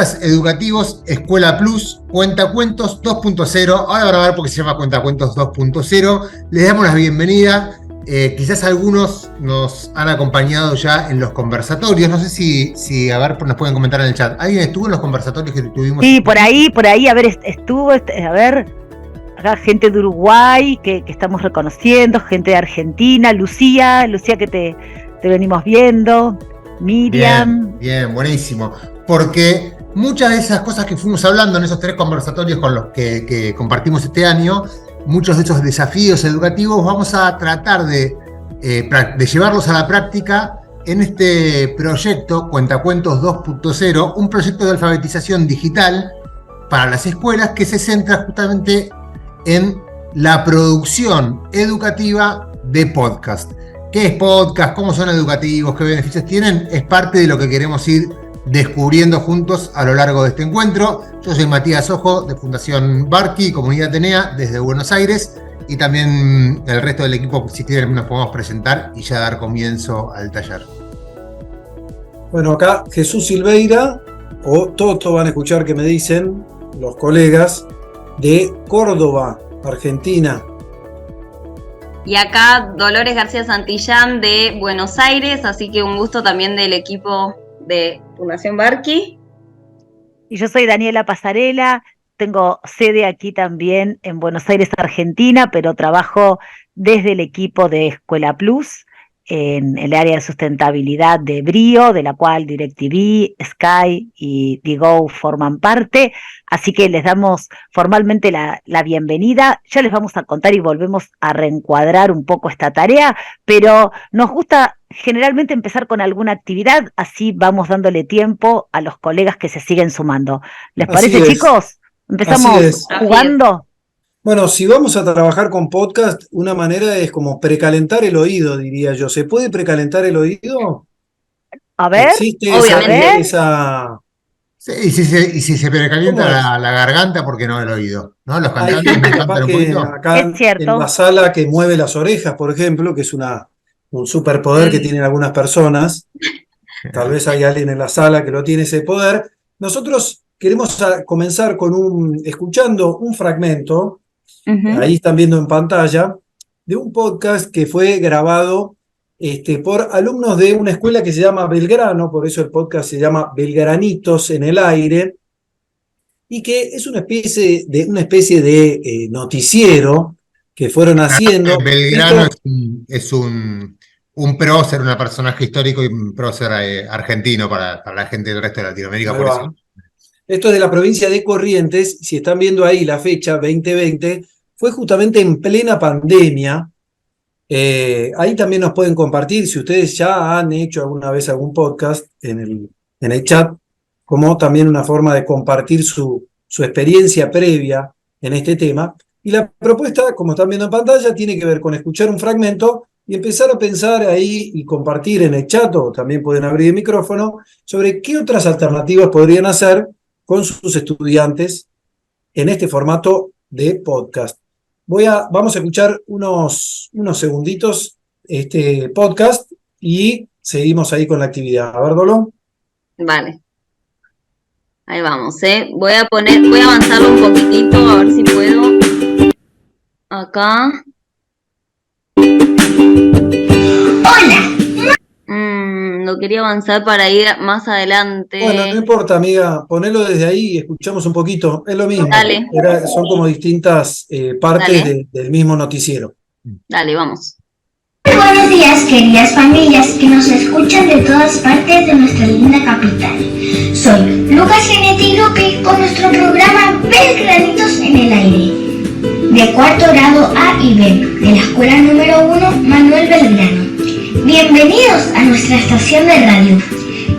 Podcast educativos Escuela Plus, Cuentacuentos 2.0. Ahora van a ver por qué se llama Cuentacuentos 2.0. Les damos la bienvenida. Quizás algunos nos han acompañado ya en los conversatorios. No sé si a ver, nos pueden comentar en el chat. ¿Alguien estuvo en los conversatorios que tuvimos? Sí, por ahí, a ver, estuvo, a ver, acá gente de Uruguay que estamos reconociendo, gente de Argentina, Lucía que te venimos viendo, Miriam. Bien, buenísimo. Porque muchas de esas cosas que fuimos hablando en esos 3 conversatorios con los que compartimos este año, muchos de esos desafíos educativos vamos a tratar de llevarlos a la práctica en este proyecto Cuentacuentos 2.0, un proyecto de alfabetización digital para las escuelas que se centra justamente en la producción educativa de podcast. ¿Qué es podcast? ¿Cómo son educativos? ¿Qué beneficios tienen? Es parte de lo que queremos ir descubriendo juntos a lo largo de este encuentro. Yo soy Matías Ojo, de Fundación Barqui, Comunidad Atenea, desde Buenos Aires, y también el resto del equipo, si quieren, nos podemos presentar y ya dar comienzo al taller. Bueno, acá Jesús Silveira, o Toto van a escuchar que me dicen los colegas, de Córdoba, Argentina. Y acá Dolores García Santillán de Buenos Aires, así que un gusto también del equipo de Fundación Barqui. Y yo soy Daniela Pasarela, tengo sede aquí también en Buenos Aires, Argentina, pero trabajo desde el equipo de Escuela Plus en el área de sustentabilidad de Brío, de la cual DirecTV, Sky y Digo forman parte, así que les damos formalmente la bienvenida. Ya les vamos a contar y volvemos a reencuadrar un poco esta tarea, pero nos gusta generalmente empezar con alguna actividad, así vamos dándole tiempo a los colegas que se siguen sumando. ¿Les parece, chicos? ¿Empezamos jugando? Bueno, si vamos a trabajar con podcast, una manera es como precalentar el oído, diría yo. ¿Se puede precalentar el oído? A ver, ¿existe esa... Sí, y si se precalienta la garganta, ¿por qué no el oído? ¿No? Los cantantes me cantan un poquito. Acá en la sala que mueve las orejas, por ejemplo, que es un superpoder que tienen algunas personas. Tal vez hay alguien en la sala que lo tiene ese poder. Nosotros queremos comenzar escuchando un fragmento. Ahí están viendo en pantalla, de un podcast que fue grabado por alumnos de una escuela que se llama Belgrano, por eso el podcast se llama Belgranitos en el aire, y que es una especie de noticiero que fueron haciendo. Belgrano es un prócer, un personaje histórico y un prócer argentino para la gente del resto de Latinoamérica. Por eso. Esto es de la provincia de Corrientes. Si están viendo ahí la fecha, 2020, fue justamente en plena pandemia. Ahí también nos pueden compartir, si ustedes ya han hecho alguna vez algún podcast en el chat, como también una forma de compartir su experiencia previa en este tema. Y la propuesta, como están viendo en pantalla, tiene que ver con escuchar un fragmento y empezar a pensar ahí y compartir en el chat, o también pueden abrir el micrófono, sobre qué otras alternativas podrían hacer con sus estudiantes en este formato de podcast. Vamos a escuchar unos segunditos este podcast y seguimos ahí con la actividad. A ver, Dolón. Vale. Ahí vamos, voy a avanzarlo un poquitito, a ver si puedo. Acá. Hola. Lo quería avanzar para ir más adelante. Bueno, no importa, amiga, ponelo desde ahí y escuchamos un poquito, es lo mismo. Dale. Son como distintas partes del mismo noticiero. Dale, vamos. Buenos días, queridas familias que nos escuchan de todas partes de nuestra linda capital. Soy Lucas Genetti Lupi con nuestro programa Belgranitos en el aire, de cuarto grado A y B, de la escuela número 1 Manuel Belgrano. Bienvenidos a nuestra estación de radio.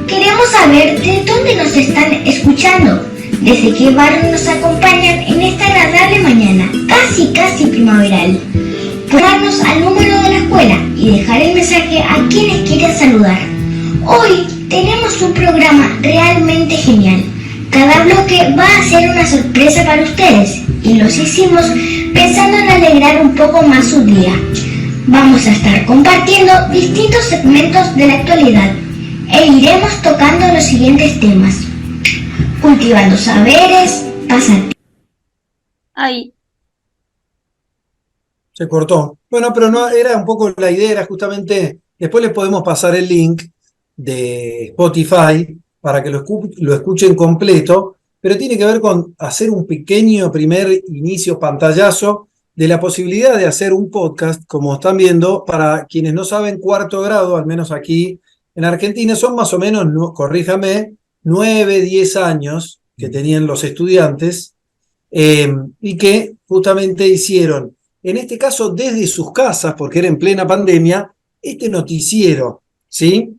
Queremos saber de dónde nos están escuchando, desde qué barrio nos acompañan en esta agradable mañana, casi primaveral. Darnos al número de la escuela y dejar el mensaje a quienes quieran saludar. Hoy tenemos un programa realmente genial. Cada bloque va a ser una sorpresa para ustedes y los hicimos pensando en alegrar un poco más su día. Vamos a estar compartiendo distintos segmentos de la actualidad e iremos tocando los siguientes temas. cultivando saberes, pasatiempos. Ay, Se cortó. Bueno, pero no, era un poco la idea, era justamente, después les podemos pasar el link de Spotify para que lo escuchen completo, pero tiene que ver con hacer un pequeño primer inicio pantallazo de la posibilidad de hacer un podcast, como están viendo, para quienes no saben, cuarto grado, al menos aquí en Argentina, son más o menos, corríjame, 9, 10 años que tenían los estudiantes y que justamente hicieron, en este caso desde sus casas, porque era en plena pandemia, este noticiero, ¿sí?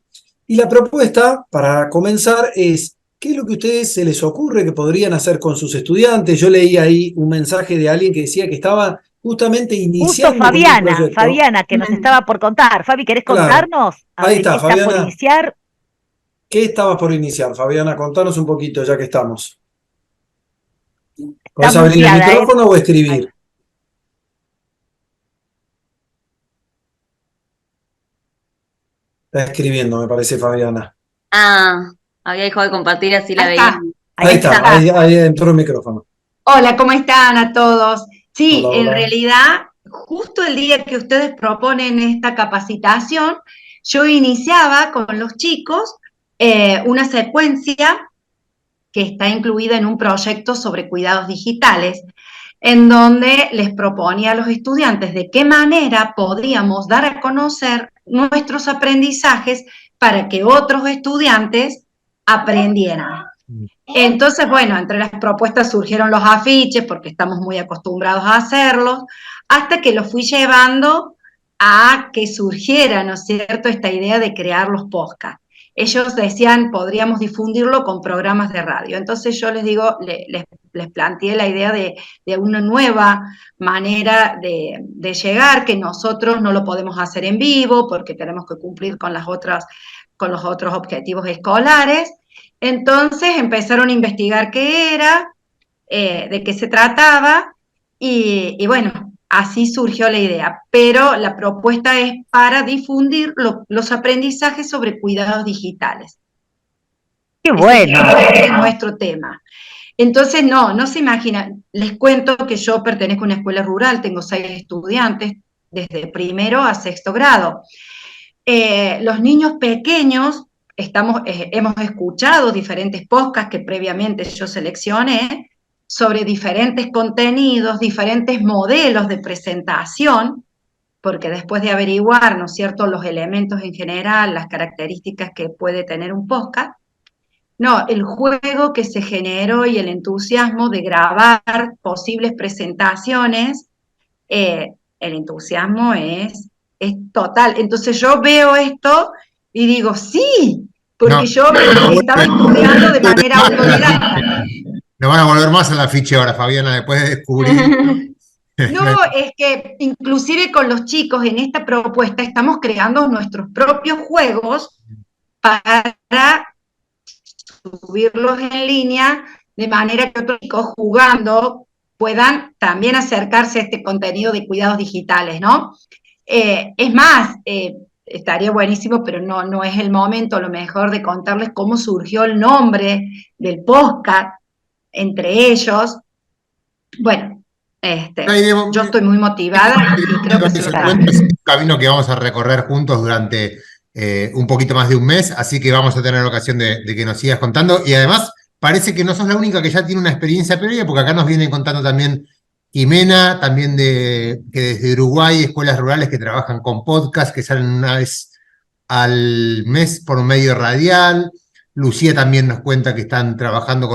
Y la propuesta, para comenzar, es, ¿qué es lo que a ustedes se les ocurre que podrían hacer con sus estudiantes? Yo leí ahí un mensaje de alguien que decía que estaba justamente Justo iniciando con un proyecto. Fabiana, que nos estaba por contar. Fabi, ¿querés Claro, contarnos? A ahí ver, está, ¿qué está por Fabiana. iniciar? ¿Qué estabas por iniciar, Fabiana? Contanos un poquito, ya que estamos. ¿Podés Está abrir el muteada, micrófono o Ahí. escribir? Está escribiendo, me parece, Fabiana. había dejado de compartir, así la Ahí veía. está. Ahí está, ahí entró el micrófono. Hola, ¿cómo están a todos? Sí, Hola, en hola. realidad, justo el día que ustedes proponen esta capacitación, yo iniciaba con los chicos una secuencia que está incluida en un proyecto sobre cuidados digitales, en donde les proponía a los estudiantes de qué manera podríamos dar a conocer nuestros aprendizajes para que otros estudiantes aprendieran. Entonces, bueno, entre las propuestas surgieron los afiches, porque estamos muy acostumbrados a hacerlos, hasta que los fui llevando a que surgiera, ¿no es cierto?, esta idea de crear los podcasts. Ellos decían, podríamos difundirlo con programas de radio. Entonces yo les digo, les planteé la idea de una nueva manera de llegar, que nosotros no lo podemos hacer en vivo, porque tenemos que cumplir con los otros objetivos escolares. Entonces empezaron a investigar qué era, de qué se trataba, y bueno, así surgió la idea. Pero la propuesta es para difundir los aprendizajes sobre cuidados digitales. ¡Qué bueno! Ese es nuestro tema. Entonces, no se imaginan. Les cuento que yo pertenezco a una escuela rural, tengo 6 estudiantes, desde primero a 6º grado. Los niños pequeños, hemos escuchado diferentes podcasts que previamente yo seleccioné sobre diferentes contenidos, diferentes modelos de presentación, porque después de averiguar, ¿no es cierto?, los elementos en general, las características que puede tener un podcast, el juego que se generó y el entusiasmo de grabar posibles presentaciones, el entusiasmo es total. Entonces yo veo esto y digo, sí, porque yo estaba estudiando de manera autodidacta. No van a volver más a la ficha ahora, Fabiana, después de descubrir. No, es que inclusive con los chicos en esta propuesta estamos creando nuestros propios juegos para subirlos en línea, de manera que otros chicos jugando puedan también acercarse a este contenido de cuidados digitales, ¿no? Es más, estaría buenísimo, pero no es el momento, a lo mejor, de contarles cómo surgió el nombre del podcast entre ellos. Bueno, yo estoy muy motivada y creo que se lo hará. Es un camino que vamos a recorrer juntos durante un poquito más de un mes, así que vamos a tener ocasión de que nos sigas contando. Y además, parece que no sos la única que ya tiene una experiencia previa, porque acá nos vienen contando también Jimena, también que desde Uruguay, escuelas rurales que trabajan con podcast, que salen una vez al mes por un medio radial. Lucía también nos cuenta que están trabajando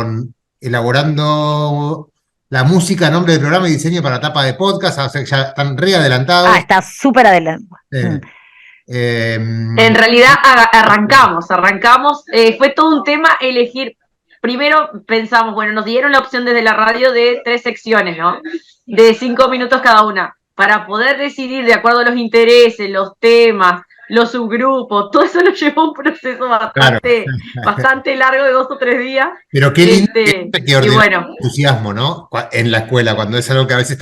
elaborando la música, nombre del programa y diseño para tapa de podcast, o sea que ya están re adelantados. Está súper adelantado. En realidad arrancamos, fue todo un tema elegir. Primero pensamos, bueno, nos dieron la opción desde la radio de 3 secciones, ¿no? De 5 minutos cada una, para poder decidir de acuerdo a los intereses, los temas, los subgrupos, todo eso nos llevó un proceso bastante largo de 2 o 3 días. Pero qué lindo que ordenar bueno, el entusiasmo, ¿no? En la escuela, cuando es algo que a veces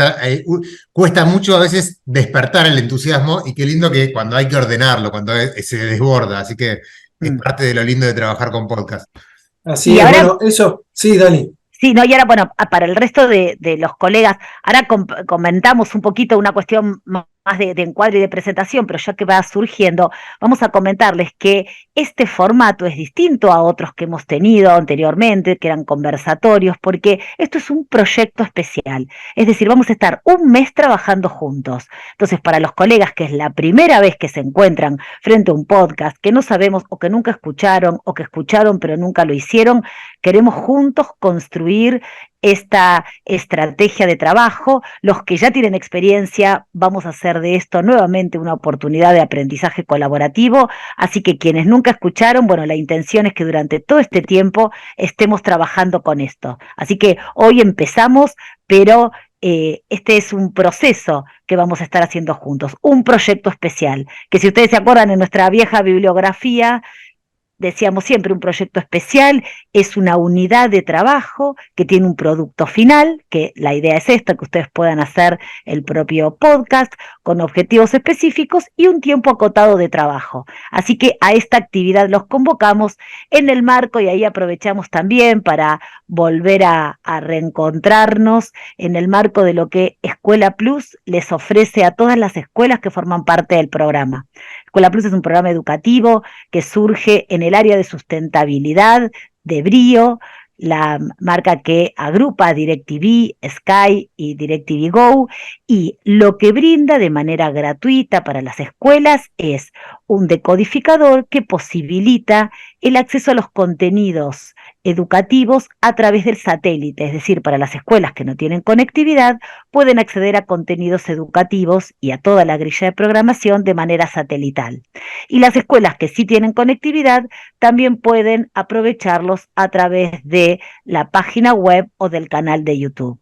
cuesta mucho a veces despertar el entusiasmo, y qué lindo que cuando hay que ordenarlo, cuando se desborda, así que es parte de lo lindo de trabajar con podcast. Así Y es, ahora, bueno, eso, sí, Dani. sí, no, y ahora, bueno, para el resto de los colegas, ahora comentamos un poquito una cuestión más de encuadre y de presentación, pero ya que va surgiendo, vamos a comentarles que este formato es distinto a otros que hemos tenido anteriormente, que eran conversatorios, porque esto es un proyecto especial. Es decir, vamos a estar un mes trabajando juntos. Entonces, para los colegas que es la primera vez que se encuentran frente a un podcast, que no sabemos o que nunca escucharon o que escucharon pero nunca lo hicieron, queremos juntos construir esta estrategia de trabajo. Los que ya tienen experiencia, vamos a hacer de esto nuevamente una oportunidad de aprendizaje colaborativo. Así que quienes nunca escucharon, bueno, la intención es que durante todo este tiempo estemos trabajando con esto. Así que hoy empezamos, pero este es un proceso que vamos a estar haciendo juntos, un proyecto especial, que si ustedes se acuerdan en nuestra vieja bibliografía, decíamos siempre, un proyecto especial es una unidad de trabajo que tiene un producto final, que la idea es esta, que ustedes puedan hacer el propio podcast con objetivos específicos y un tiempo acotado de trabajo. Así que a esta actividad los convocamos en el marco, y ahí aprovechamos también para volver a reencontrarnos en el marco de lo que Escuela Plus les ofrece a todas las escuelas que forman parte del programa. Escuela Plus es un programa educativo que surge en el área de sustentabilidad de Brío, la marca que agrupa DirecTV, Sky y DirecTV Go, y lo que brinda de manera gratuita para las escuelas es un decodificador que posibilita el acceso a los contenidos educativos a través del satélite, es decir, para las escuelas que no tienen conectividad, pueden acceder a contenidos educativos y a toda la grilla de programación de manera satelital. Y las escuelas que sí tienen conectividad también pueden aprovecharlos a través de la página web o del canal de YouTube.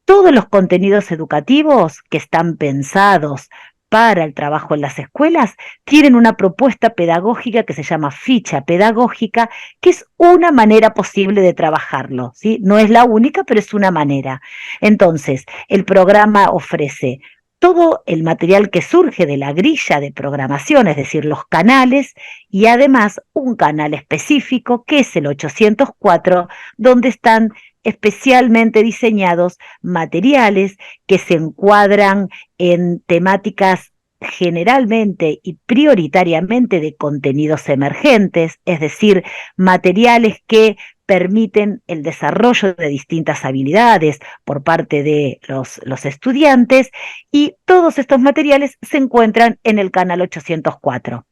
Todos los contenidos educativos que están pensados para el trabajo en las escuelas tienen una propuesta pedagógica que se llama ficha pedagógica, que es una manera posible de trabajarlo, ¿sí? No es la única, pero es una manera. Entonces, el programa ofrece todo el material que surge de la grilla de programación, es decir, los canales, y además un canal específico que es el 804, donde están especialmente diseñados materiales que se encuadran en temáticas generalmente y prioritariamente de contenidos emergentes, es decir, materiales que permiten el desarrollo de distintas habilidades por parte de los estudiantes, y todos estos materiales se encuentran en el canal 804.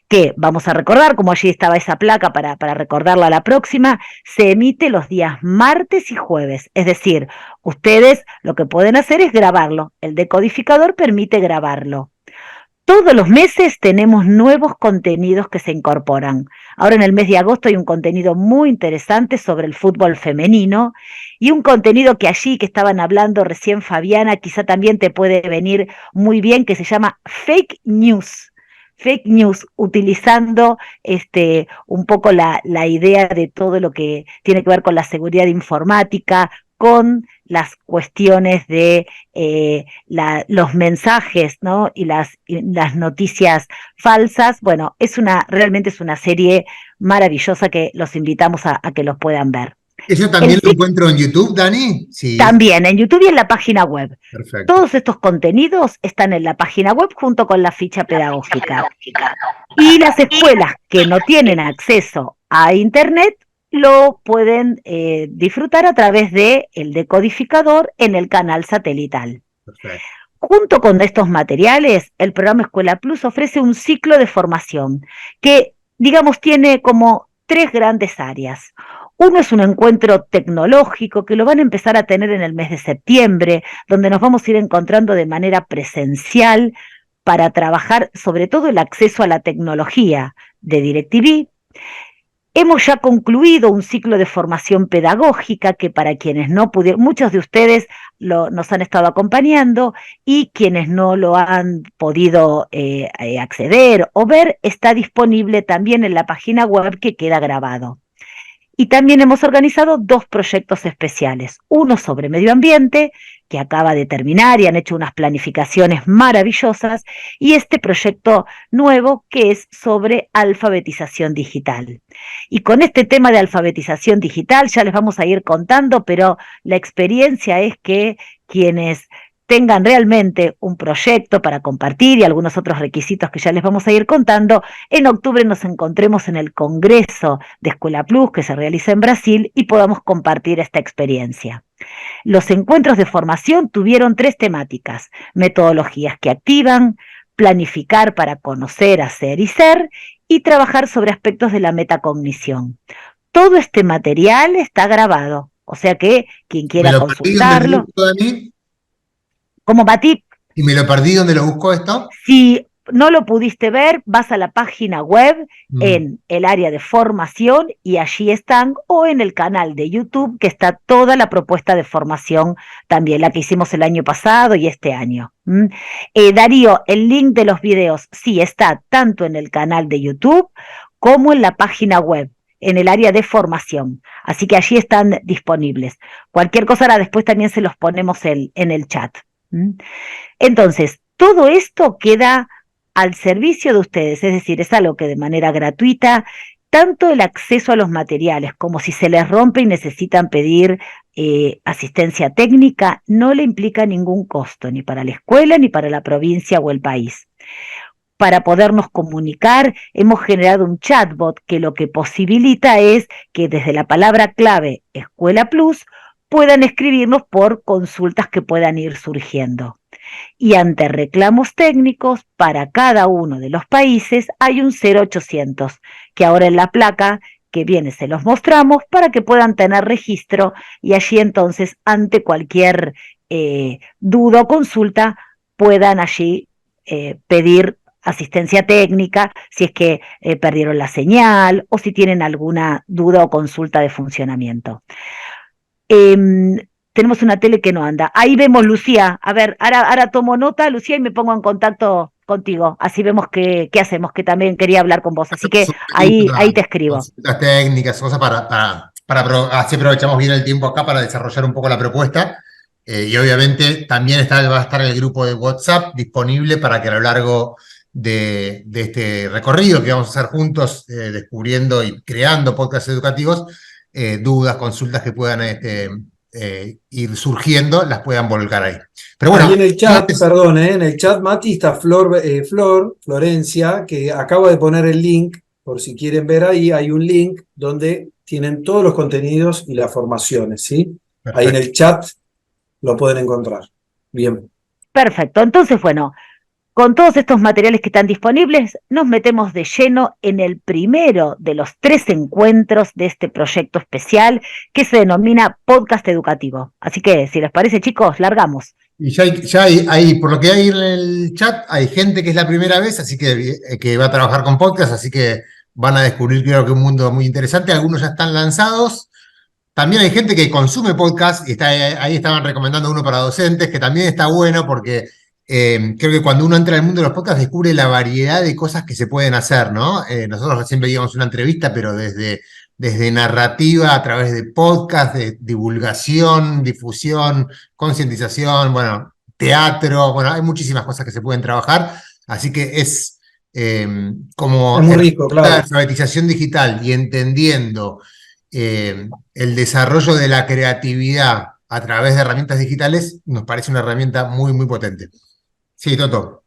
Que vamos a recordar, como allí estaba esa placa para recordarla a la próxima, se emite los días martes y jueves, es decir, ustedes lo que pueden hacer es grabarlo, el decodificador permite grabarlo. Todos los meses tenemos nuevos contenidos que se incorporan. Ahora en el mes de agosto hay un contenido muy interesante sobre el fútbol femenino, y un contenido que allí, que estaban hablando recién Fabiana, quizá también te puede venir muy bien, que se llama Fake News. Fake news, utilizando un poco la idea de todo lo que tiene que ver con la seguridad informática, con las cuestiones de los mensajes, ¿no? y las noticias falsas. Bueno, realmente es una serie maravillosa que los invitamos a que los puedan ver. ¿Eso también lo encuentro en YouTube, Dani? Sí. También en YouTube y en la página web. Perfecto. Todos estos contenidos están en la página web junto con la ficha pedagógica. Y las escuelas que no tienen acceso a Internet lo pueden disfrutar a través del decodificador en el canal satelital. Perfecto. Junto con estos materiales, el programa Escuela Plus ofrece un ciclo de formación que, digamos, tiene como 3 grandes áreas. Uno es un encuentro tecnológico que lo van a empezar a tener en el mes de septiembre, donde nos vamos a ir encontrando de manera presencial para trabajar sobre todo el acceso a la tecnología de DirecTV. Hemos ya concluido un ciclo de formación pedagógica que, para quienes no pudieron, muchos de ustedes nos han estado acompañando, y quienes no lo han podido acceder o ver, está disponible también en la página web que queda grabado. Y también hemos organizado 2 proyectos especiales, uno sobre medio ambiente, que acaba de terminar y han hecho unas planificaciones maravillosas, y este proyecto nuevo que es sobre alfabetización digital. Y con este tema de alfabetización digital ya les vamos a ir contando, pero la experiencia es que quienes tengan realmente un proyecto para compartir y algunos otros requisitos que ya les vamos a ir contando, en octubre nos encontremos en el Congreso de Escuela Plus que se realiza en Brasil y podamos compartir esta experiencia. Los encuentros de formación tuvieron 3 temáticas: metodologías que activan, planificar para conocer, hacer y ser, y trabajar sobre aspectos de la metacognición. Todo este material está grabado, o sea que quien quiera consultarlo. ¿Cómo, Mati? ¿Y me lo perdí? ¿Dónde lo busco esto? Si no lo pudiste ver, vas a la página web en el área de formación y allí están, o en el canal de YouTube que está toda la propuesta de formación, también la que hicimos el año pasado y este año. Darío, el link de los videos sí está tanto en el canal de YouTube como en la página web, en el área de formación, así que allí están disponibles. Cualquier cosa ahora después también se los ponemos en el chat. Entonces, todo esto queda al servicio de ustedes, es decir, es algo que de manera gratuita, tanto el acceso a los materiales como si se les rompe y necesitan pedir asistencia técnica, no le implica ningún costo, ni para la escuela, ni para la provincia o el país. Para podernos comunicar, hemos generado un chatbot que lo que posibilita es que desde la palabra clave Escuela Plus puedan escribirnos por consultas que puedan ir surgiendo. Y ante reclamos técnicos, para cada uno de los países hay un 0800, que ahora en la placa que viene se los mostramos para que puedan tener registro y allí entonces ante cualquier duda o consulta puedan allí pedir asistencia técnica si es que perdieron la señal o si tienen alguna duda o consulta de funcionamiento. Tenemos una tele que no anda. Ahí vemos, Lucía. A ver, ahora tomo nota, Lucía, y me pongo en contacto contigo. Así vemos qué hacemos, que también quería hablar con vos. Así que ahí te escribo. Las técnicas, cosas así aprovechamos bien el tiempo acá para desarrollar un poco la propuesta. Y obviamente también va a estar el grupo de WhatsApp disponible para que a lo largo de este recorrido que vamos a hacer juntos, descubriendo y creando podcasts educativos, dudas, consultas que puedan ir surgiendo, las puedan volcar ahí. Pero bueno, ahí en el chat, perdón, en el chat, Mati, está Florencia, que acaba de poner el link, por si quieren ver ahí, hay un link donde tienen todos los contenidos y las formaciones, ¿sí? Perfecto. Ahí en el chat lo pueden encontrar. Bien. Perfecto, entonces, bueno, con todos estos materiales que están disponibles, nos metemos de lleno en el primero de los 3 encuentros de este proyecto especial que se denomina Podcast Educativo. Así que, si les parece, chicos, largamos. Y ya hay, por lo que hay en el chat, hay gente que es la primera vez, así que va a trabajar con podcast, así que van a descubrir, creo que un mundo muy interesante. Algunos ya están lanzados. También hay gente que consume podcast y ahí estaban recomendando uno para docentes, que también está bueno porque creo que cuando uno entra en el mundo de los podcasts descubre la variedad de cosas que se pueden hacer, ¿no? Nosotros recién veíamos una entrevista, pero desde narrativa, a través de podcast, de divulgación, difusión, concientización, bueno, teatro, bueno, hay muchísimas cosas que se pueden trabajar, así que es como muy rico, claro. La alfabetización digital y entendiendo el desarrollo de la creatividad a través de herramientas digitales, nos parece una herramienta muy, muy potente. Sí, Toto.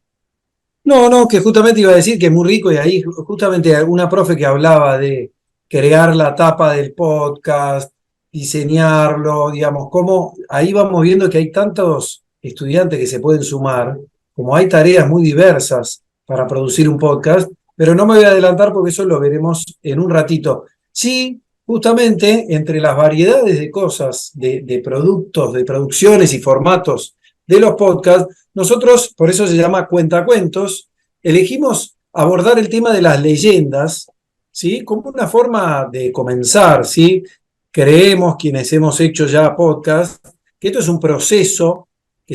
No, que justamente iba a decir que es muy rico y ahí justamente una profe que hablaba de crear la tapa del podcast, diseñarlo, digamos, cómo ahí vamos viendo que hay tantos estudiantes que se pueden sumar, como hay tareas muy diversas para producir un podcast, pero no me voy a adelantar porque eso lo veremos en un ratito. Sí, justamente entre las variedades de cosas, de productos, de producciones y formatos de los podcasts, nosotros, por eso se llama Cuentacuentos, elegimos abordar el tema de las leyendas, ¿sí? Como una forma de comenzar, ¿sí? Creemos, quienes hemos hecho ya podcast, que esto es un proceso que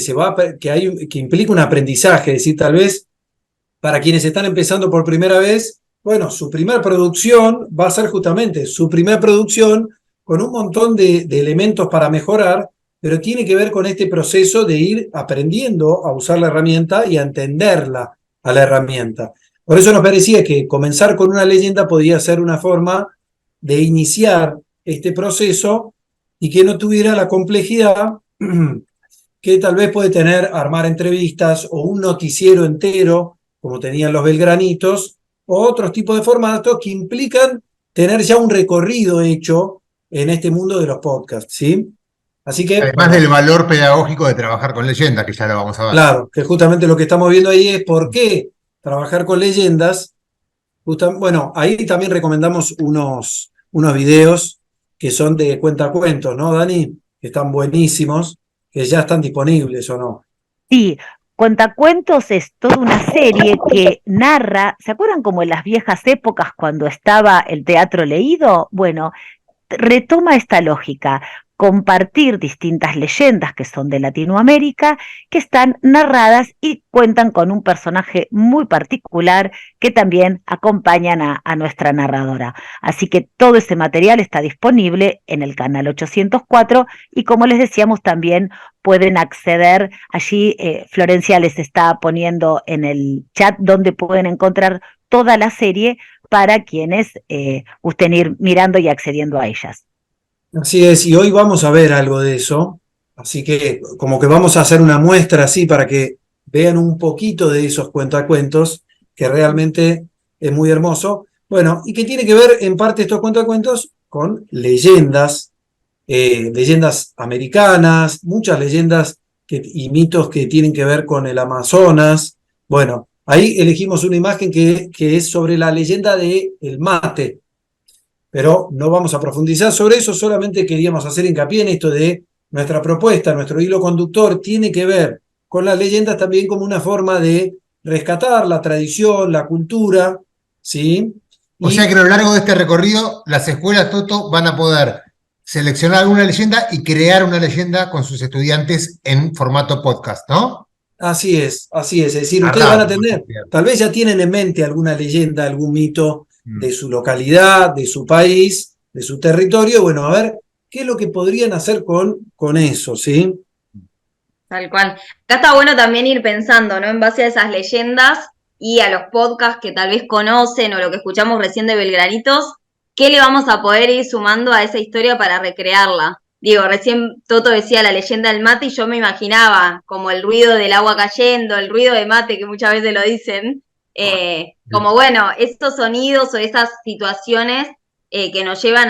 implica un aprendizaje, es decir, tal vez para quienes están empezando por primera vez, bueno, su primera producción va a ser justamente su primera producción con un montón de elementos para mejorar, pero tiene que ver con este proceso de ir aprendiendo a usar la herramienta y a entenderla a la herramienta. Por eso nos parecía que comenzar con una leyenda podía ser una forma de iniciar este proceso y que no tuviera la complejidad que tal vez puede tener armar entrevistas o un noticiero entero, como tenían los Belgranitos, o otros tipos de formatos que implican tener ya un recorrido hecho en este mundo de los podcasts, ¿sí? Así que, Además del valor pedagógico de trabajar con leyendas, que ya lo vamos a ver. claro, que justamente lo que estamos viendo ahí es por qué trabajar con leyendas. Bueno, ahí también recomendamos unos videos que son de cuentacuentos, ¿no, Dani? Que están buenísimos, que ya están disponibles, ¿o no? Sí, Cuentacuentos es toda una serie que narra, ¿se acuerdan como en las viejas épocas cuando estaba el teatro leído? Bueno, retoma esta lógica, compartir distintas leyendas que son de Latinoamérica, que están narradas y cuentan con un personaje muy particular que también acompañan a nuestra narradora. Así que todo ese material está disponible en el canal 804 y como les decíamos también pueden acceder, allí Florencia les está poniendo en el chat donde pueden encontrar toda la serie para quienes gusten ir mirando y accediendo a ellas. Así es, y hoy vamos a ver algo de eso, así que como que vamos a hacer una muestra así para que vean un poquito de esos cuentacuentos, que realmente es muy hermoso. Bueno, y que tiene que ver en parte estos cuentacuentos con leyendas, leyendas americanas, muchas leyendas y mitos que tienen que ver con el Amazonas. Bueno, ahí elegimos una imagen que es sobre la leyenda del mate, pero no vamos a profundizar sobre eso, solamente queríamos hacer hincapié en esto de nuestra propuesta, nuestro hilo conductor tiene que ver con las leyendas también como una forma de rescatar la tradición, la cultura, ¿sí? O sea que a lo largo de este recorrido, las escuelas Toto van a poder seleccionar alguna leyenda y crear una leyenda con sus estudiantes en formato podcast, ¿no? Así es, es decir, ustedes van a tener, tal vez ya tienen en mente alguna leyenda, algún mito de su localidad, de su país, de su territorio, bueno, a ver, ¿qué es lo que podrían hacer con eso, sí? Tal cual. Acá está bueno también ir pensando, ¿no? En base a esas leyendas y a los podcasts que tal vez conocen o lo que escuchamos recién de Belgranitos, ¿qué le vamos a poder ir sumando a esa historia para recrearla? Digo, recién Toto decía la leyenda del mate y yo me imaginaba como el ruido del agua cayendo, el ruido de mate que muchas veces lo dicen, como bueno, estos sonidos o esas situaciones que nos llevan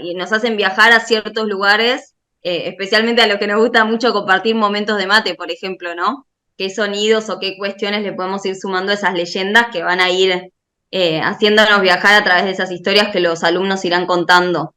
y nos hacen viajar a ciertos lugares, especialmente a los que nos gusta mucho compartir momentos de mate, por ejemplo, ¿no? ¿Qué sonidos o qué cuestiones le podemos ir sumando a esas leyendas que van a ir haciéndonos viajar a través de esas historias que los alumnos irán contando?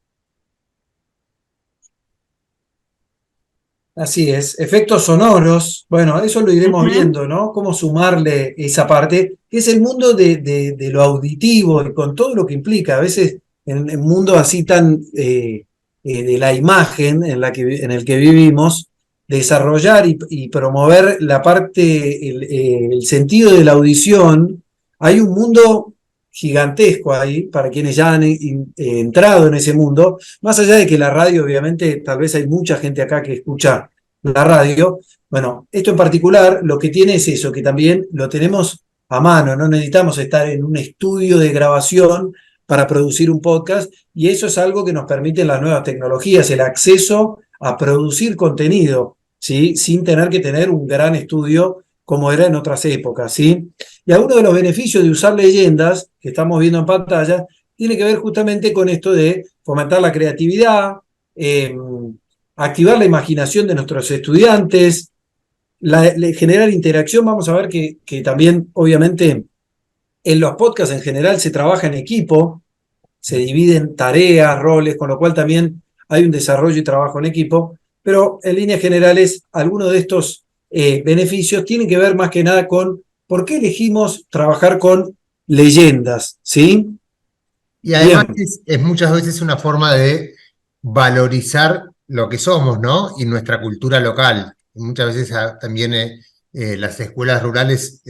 Así es, efectos sonoros, bueno, eso lo iremos viendo, ¿no? Cómo sumarle esa parte, que es el mundo de lo auditivo y con todo lo que implica. A veces en un mundo así tan de la imagen en el que vivimos, desarrollar y promover la parte, el sentido de la audición, hay un mundo gigantesco ahí para quienes ya han entrado en ese mundo, más allá de que la radio, obviamente, tal vez hay mucha gente acá que escucha la radio. Bueno, esto en particular lo que tiene es eso, que también lo tenemos a mano, no necesitamos estar en un estudio de grabación para producir un podcast, y eso es algo que nos permiten las nuevas tecnologías, el acceso a producir contenido, ¿sí? Sin tener que tener un gran estudio como era en otras épocas, ¿sí? Y algunos de los beneficios de usar leyendas, que estamos viendo en pantalla, tiene que ver justamente con esto de fomentar la creatividad, activar la imaginación de nuestros estudiantes, generar interacción. Vamos a ver que también, obviamente, en los podcasts en general se trabaja en equipo, se dividen tareas, roles, con lo cual también hay un desarrollo y trabajo en equipo, pero en líneas generales, algunos de estos beneficios tienen que ver más que nada con por qué elegimos trabajar con leyendas, ¿sí? Y además es muchas veces una forma de valorizar lo que somos, ¿no? Y nuestra cultura local. Muchas veces también las escuelas rurales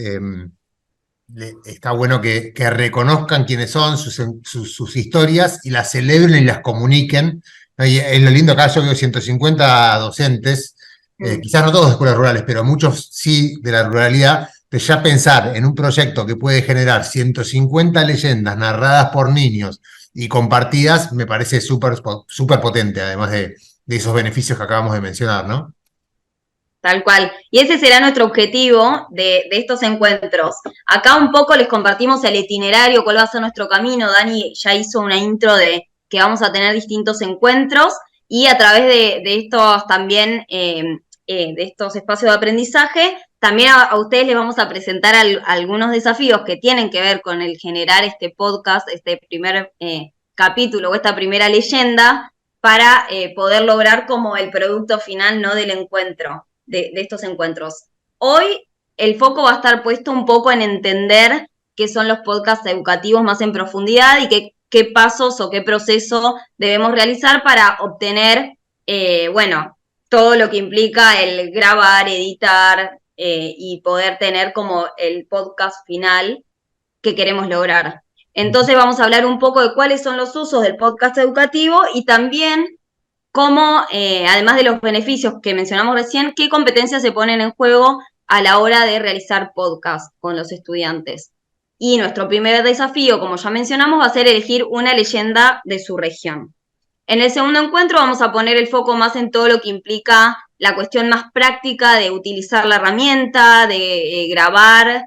está bueno que reconozcan quiénes son, sus historias, y las celebren y las comuniquen Y es lo lindo acá, yo veo 150 docentes, quizás no todos de escuelas rurales, pero muchos sí de la ruralidad, de ya pensar en un proyecto que puede generar 150 leyendas narradas por niños y compartidas, me parece súper potente, además de esos beneficios que acabamos de mencionar, ¿no? Tal cual. Y ese será nuestro objetivo de estos encuentros. Acá un poco les compartimos el itinerario, cuál va a ser nuestro camino. Dani ya hizo una intro de que vamos a tener distintos encuentros y a través de estos también, de estos espacios de aprendizaje, también a ustedes les vamos a presentar algunos desafíos que tienen que ver con el generar este podcast, este primer capítulo o esta primera leyenda para poder lograr como el producto final, ¿no?, del encuentro. De estos encuentros. Hoy el foco va a estar puesto un poco en entender qué son los podcasts educativos más en profundidad y qué pasos o qué proceso debemos realizar para obtener, bueno, todo lo que implica el grabar, editar y poder tener como el podcast final que queremos lograr. Entonces vamos a hablar un poco de cuáles son los usos del podcast educativo y también cómo, además de los beneficios que mencionamos recién, qué competencias se ponen en juego a la hora de realizar podcast con los estudiantes. Y nuestro primer desafío, como ya mencionamos, va a ser elegir una leyenda de su región. En el segundo encuentro vamos a poner el foco más en todo lo que implica la cuestión más práctica de utilizar la herramienta, de grabar,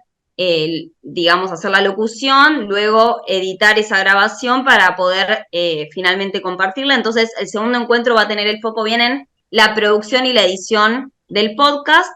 digamos, hacer la locución, luego editar esa grabación para poder finalmente compartirla. Entonces, el segundo encuentro va a tener el foco bien en la producción y la edición del podcast.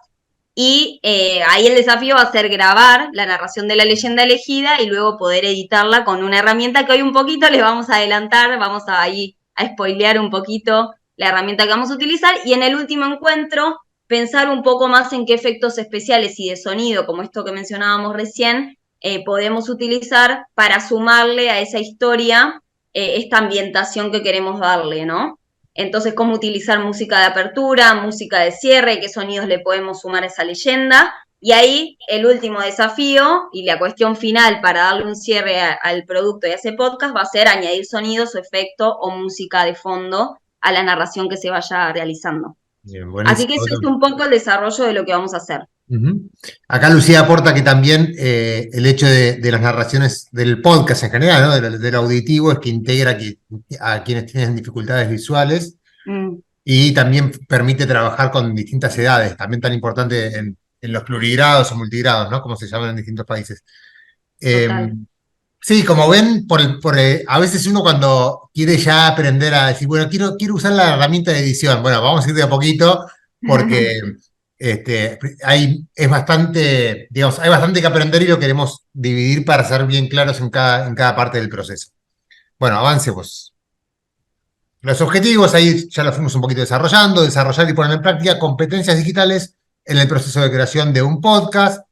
Y ahí el desafío va a ser grabar la narración de la leyenda elegida y luego poder editarla con una herramienta que hoy un poquito les vamos a adelantar, vamos a ahí a spoilear un poquito la herramienta que vamos a utilizar. Y en el último encuentro pensar un poco más en qué efectos especiales y de sonido, como esto que mencionábamos recién, podemos utilizar para sumarle a esa historia esta ambientación que queremos darle, ¿no? Entonces, cómo utilizar música de apertura, música de cierre, qué sonidos le podemos sumar a esa leyenda. Y ahí el último desafío y la cuestión final para darle un cierre al producto y a ese podcast va a ser añadir sonidos o efecto o música de fondo a la narración que se vaya realizando. Bien, Así que eso es un poco el desarrollo de lo que vamos a hacer. Acá Lucía aporta que también el hecho de las narraciones del podcast en general, ¿no? Del auditivo, es que integra a quienes tienen dificultades visuales y también permite trabajar con distintas edades, también tan importante en los plurigrados o multigrados, ¿no? Como se llaman en distintos países. Sí, como ven, a veces uno cuando quiere ya aprender a decir, bueno, quiero usar la herramienta de edición, bueno, vamos a ir de a poquito porque hay bastante que aprender y lo queremos dividir para ser bien claros en cada parte del proceso. Bueno, avancemos. Los objetivos, ahí ya los fuimos un poquito desarrollando, desarrollar y poner en práctica competencias digitales en el proceso de creación de un podcast,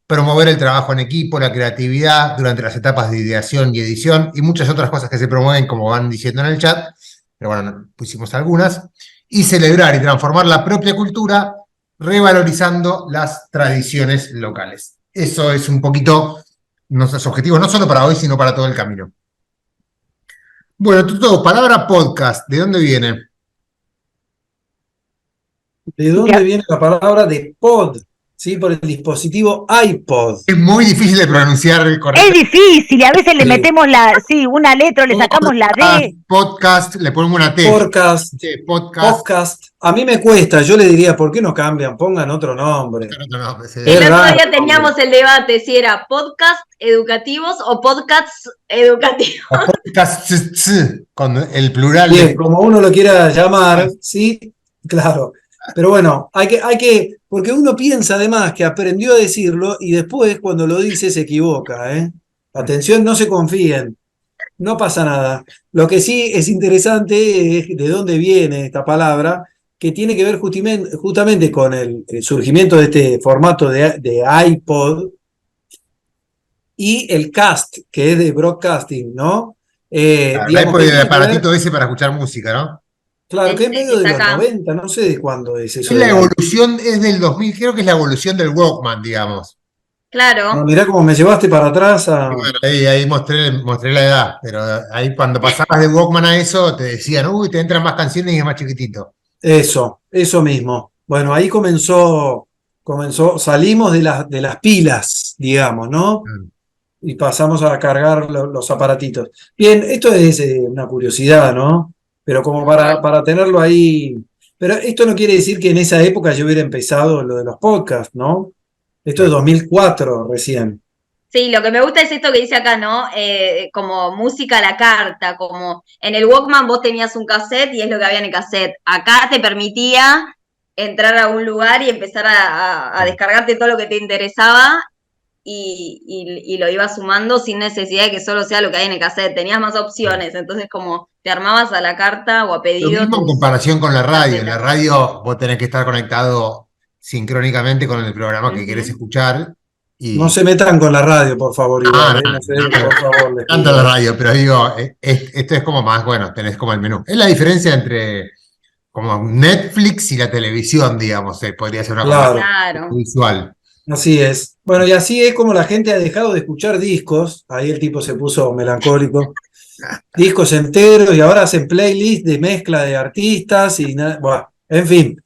promover el trabajo en equipo, la creatividad durante las etapas de ideación y edición y muchas otras cosas que se promueven, como van diciendo en el chat, pero bueno, pusimos algunas, y celebrar y transformar la propia cultura revalorizando las tradiciones locales. Eso es un poquito nuestros objetivos, no solo para hoy, sino para todo el camino. Bueno, Tuto, palabra podcast, ¿de dónde viene? ¿De dónde viene la palabra de pod? ¿Sí? Por el dispositivo iPod. Es muy difícil de pronunciar correctamente. Es difícil, y a veces le metemos una letra, le sacamos la D. Podcast, le ponemos una T. Podcast. Sí, podcast. A mí me cuesta, yo le diría, ¿por qué no cambian? Pongan otro nombre. El otro día teníamos el debate si era podcast educativos o podcasts educativos. O podcasts, con el plural. Bien, como uno lo quiera llamar, sí, claro. Pero bueno, hay que, porque uno piensa además que aprendió a decirlo y después cuando lo dice se equivoca, ¿eh? Atención, no se confíen, no pasa nada. Lo que sí es interesante es de dónde viene esta palabra, que tiene que ver justamente con el surgimiento de este formato de iPod y el cast, que es de broadcasting, ¿no? El iPod y el aparatito ese para escuchar música, ¿no? Claro, que es medio de los 90, no sé de cuándo es eso. Es la evolución, es del 2000, creo que es la evolución del Walkman, digamos. Claro. Mirá cómo me llevaste para atrás a... Bueno, ahí mostré la edad, pero ahí cuando pasabas de Walkman a eso, te decían, uy, te entran más canciones y es más chiquitito. Eso mismo. Bueno, ahí salimos de las pilas, digamos, ¿no? Y pasamos a cargar los aparatitos. Bien, esto es una curiosidad, ¿no? Pero como para tenerlo ahí. Pero esto no quiere decir que en esa época yo hubiera empezado lo de los podcasts, ¿no? Esto es 2004 recién. Sí, lo que me gusta es esto que dice acá, ¿no? Como música a la carta, como en el Walkman vos tenías un cassette y es lo que había en el cassette. Acá te permitía entrar a un lugar y empezar a descargarte todo lo que te interesaba y lo ibas sumando sin necesidad de que solo sea lo que hay en el cassette. Tenías más opciones, entonces como te armabas a la carta o a Lo pedido. mismo en comparación con la radio. En la radio vos tenés que estar conectado sincrónicamente con el programa que querés escuchar. No se metan con la radio, por favor, igual. No sé, por favor. Les Tanto pido. la radio, pero digo, esto es como más, bueno, tenés como el menú. Es la diferencia entre como Netflix y la televisión, digamos, podría ser una cosa Claro. visual. Así es. Bueno, y así es como la gente ha dejado de escuchar discos. Ahí el tipo se puso melancólico. Discos enteros y ahora hacen playlists de mezcla de artistas y nada. Bueno, en fin.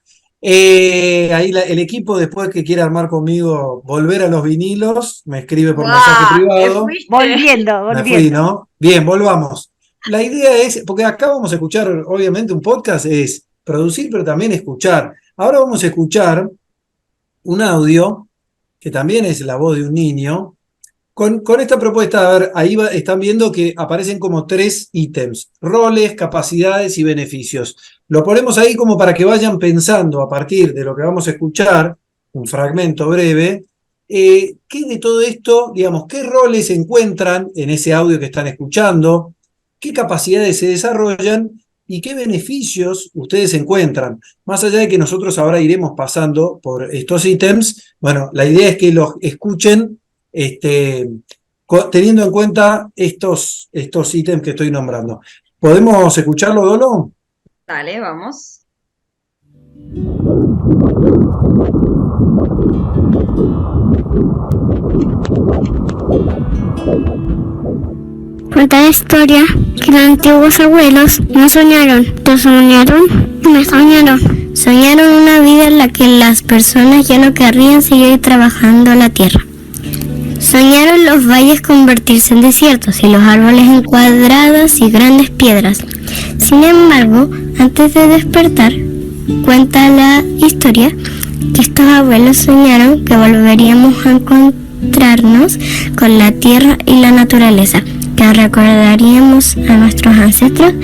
Ahí el equipo, después que quiera armar conmigo volver a los vinilos, me escribe por mensaje privado. Volviendo. Me fui, ¿no? Bien, volvamos. La idea es, porque acá vamos a escuchar, obviamente, un podcast es producir, pero también escuchar. Ahora vamos a escuchar un audio, que también es la voz de un niño, con esta propuesta. A ver, ahí están viendo que aparecen como 3 ítems: roles, capacidades y beneficios. Lo ponemos ahí como para que vayan pensando a partir de lo que vamos a escuchar, un fragmento breve, ¿qué de todo esto, digamos, qué roles se encuentran en ese audio que están escuchando? ¿Qué capacidades se desarrollan? ¿Y qué beneficios ustedes encuentran? Más allá de que nosotros ahora iremos pasando por estos ítems, bueno, la idea es que los escuchen teniendo en cuenta estos ítems que estoy nombrando. ¿Podemos escucharlo, Dolo? Dale, vamos. Cuenta la historia que los antiguos abuelos no soñaron, no soñaron y me soñaron. Soñaron una vida en la que las personas ya no querrían seguir trabajando la tierra. Soñaron los valles convertirse en desiertos y los árboles en cuadradas y grandes piedras. Sin embargo, antes de despertar, cuenta la historia que estos abuelos soñaron que volveríamos a encontrarnos con la tierra y la naturaleza, que recordaríamos a nuestros ancestros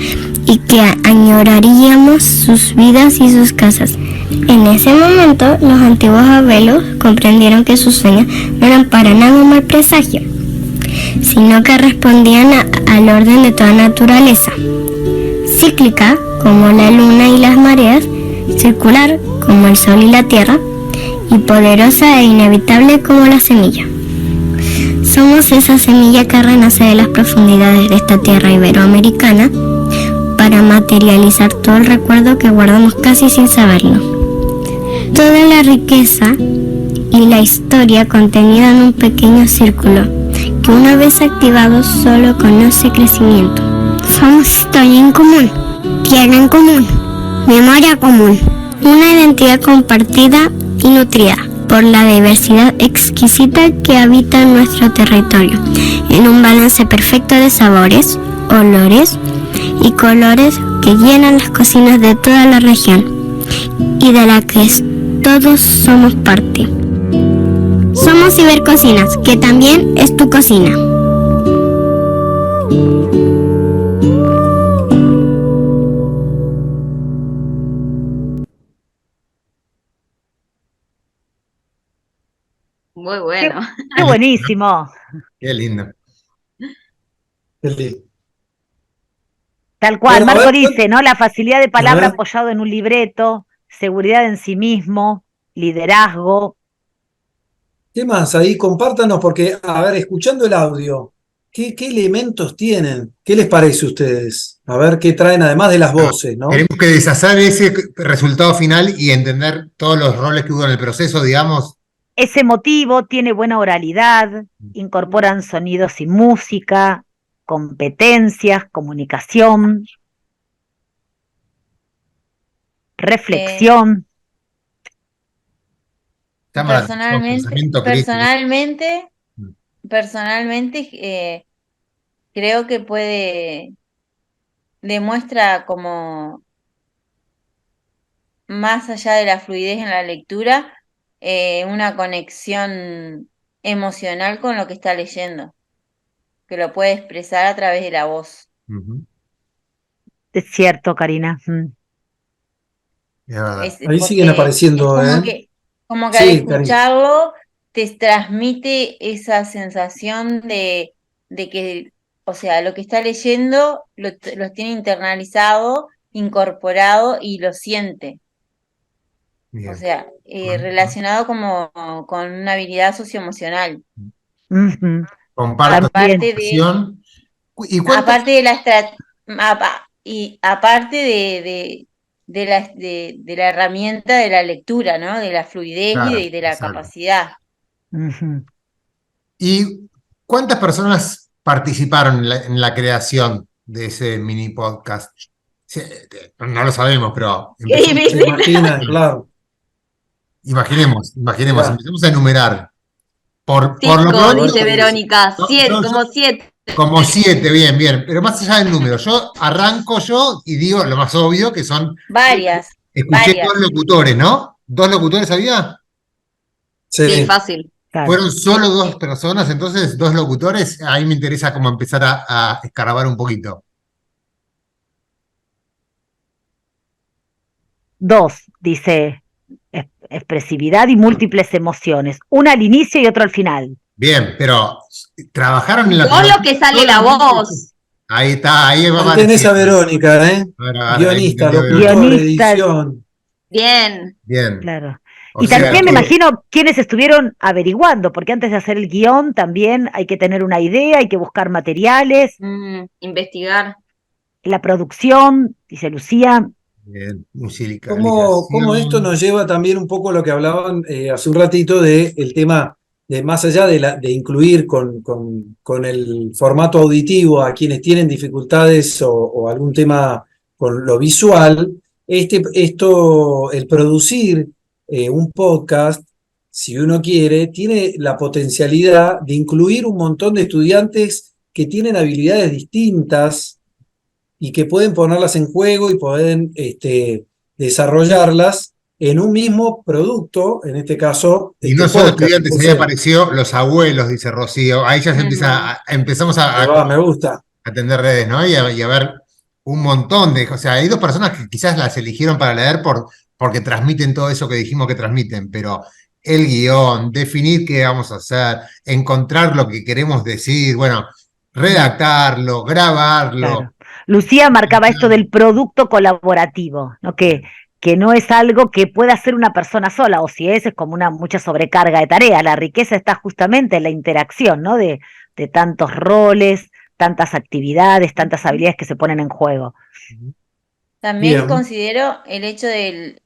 y que añoraríamos sus vidas y sus casas. En ese momento, los antiguos abuelos comprendieron que sus sueños no eran para nada un mal presagio, sino que respondían al orden de toda naturaleza, cíclica como la luna y las mareas, circular como el sol y la tierra, y poderosa e inevitable como la semilla. Somos esa semilla que renace de las profundidades de esta tierra iberoamericana para materializar todo el recuerdo que guardamos casi sin saberlo. Toda la riqueza y la historia contenida en un pequeño círculo que una vez activado solo conoce crecimiento. Somos historia en común, tierra en común, memoria común, una identidad compartida y nutrida por la diversidad exquisita que habita en nuestro territorio, en un balance perfecto de sabores, olores y colores que llenan las cocinas de toda la región y de la que todos somos parte. Somos Cibercocinas, que también es tu cocina. Muy bueno. Qué buenísimo. Qué lindo. Tal cual, Bueno, Marco dice, ¿no? La facilidad de palabra apoyado en un libreto, seguridad en sí mismo, liderazgo. ¿Qué más? Ahí compártanos, porque, a ver, escuchando el audio, ¿qué elementos tienen? ¿Qué les parece a ustedes? A ver qué traen, además de las voces, ¿no? Tenemos que deshacer ese resultado final y entender todos los roles que hubo en el proceso, digamos. Es emotivo, tiene buena oralidad, incorporan sonidos y música, competencias, comunicación, reflexión. Llama la atención, pensamiento crítico. Personalmente, creo que demuestra como más allá de la fluidez en la lectura, una conexión emocional con lo que está leyendo, que lo puede expresar a través de la voz. Es cierto, Karina. Ahí siguen apareciendo, es como que al escucharlo te transmite esa sensación de que, o sea, lo que está leyendo lo tiene internalizado, incorporado y lo siente. Bien. O sea, relacionado como con una habilidad socioemocional. Comparto. Aparte de la herramienta de la lectura, ¿no? De la fluidez, claro, y de la capacidad. ¿Y cuántas personas participaron en la creación de ese mini podcast? No lo sabemos, pero claro. Imaginemos, claro. Empecemos a enumerar. Por lo pronto, dice Verónica, como 7. Como 7, bien, pero más allá del número, arranco y digo lo más obvio, que son... Varias. Escuché 2 locutores, ¿no? ¿2 locutores había? Sí, fácil. Claro. ¿Fueron solo 2 personas, entonces 2 locutores? Ahí me interesa como empezar a escarbar un poquito. 2, dice, expresividad y múltiples emociones. Una al inicio y otro al final. Bien, pero trabajaron en la... Todo lo que sale la voz. Ahí está, ahí va. Ahí tenés a Verónica, guionista, locutor, edición. Bien. Claro. Y también me imagino quienes estuvieron averiguando, porque antes de hacer el guión también hay que tener una idea, hay que buscar materiales. Investigar. La producción, dice Lucía. Bien, ¿Cómo esto nos lleva también un poco a lo que hablaban hace un ratito del tema de más allá de incluir con el formato auditivo a quienes tienen dificultades o algún tema con lo visual, el producir un podcast, si uno quiere, tiene la potencialidad de incluir un montón de estudiantes que tienen habilidades distintas y que pueden ponerlas en juego y pueden desarrollarlas en un mismo producto, en este caso... Y no solo estudiantes, a mí me pareció los abuelos, dice Rocío, ahí ya se empezamos me gusta. A tender redes, ¿no? Y a ver un montón o sea, hay 2 personas que quizás las eligieron para leer porque transmiten todo eso que dijimos que transmiten, pero el guión, definir qué vamos a hacer, encontrar lo que queremos decir, bueno, redactarlo, grabarlo. Claro. Lucía marcaba esto del producto colaborativo, ¿no? Que no es algo que pueda hacer una persona sola, o si es como mucha sobrecarga de tarea. La riqueza está justamente en la interacción, ¿no? De tantos roles, tantas actividades, tantas habilidades que se ponen en juego. También considero el hecho del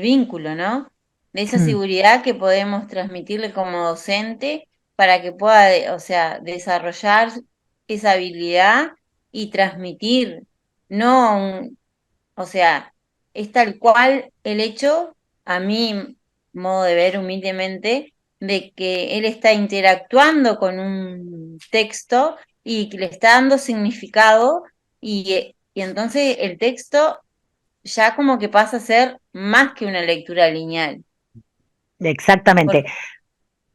vínculo, ¿no? De esa seguridad que podemos transmitirle como docente para que pueda, o sea, desarrollar esa habilidad y transmitir, o sea, es tal cual el hecho, a mi modo de ver humildemente, de que él está interactuando con un texto y que le está dando significado y entonces el texto ya como que pasa a ser más que una lectura lineal. Exactamente.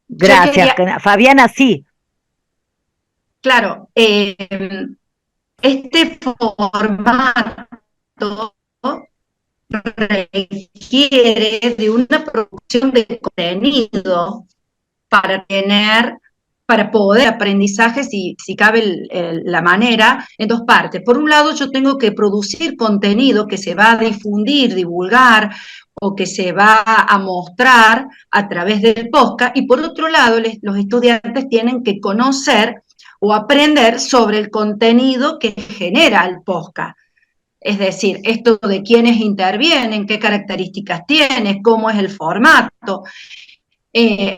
Gracias, Fabiana, sí. Claro, este formato requiere de una producción de contenido para poder aprendizaje, si cabe la manera, en 2 partes. Por un lado, yo tengo que producir contenido que se va a difundir, divulgar, o que se va a mostrar a través del podcast, y por otro lado, los estudiantes tienen que conocer o aprender sobre el contenido que genera el podcast. Es decir, esto de quiénes intervienen, qué características tiene, cómo es el formato, qué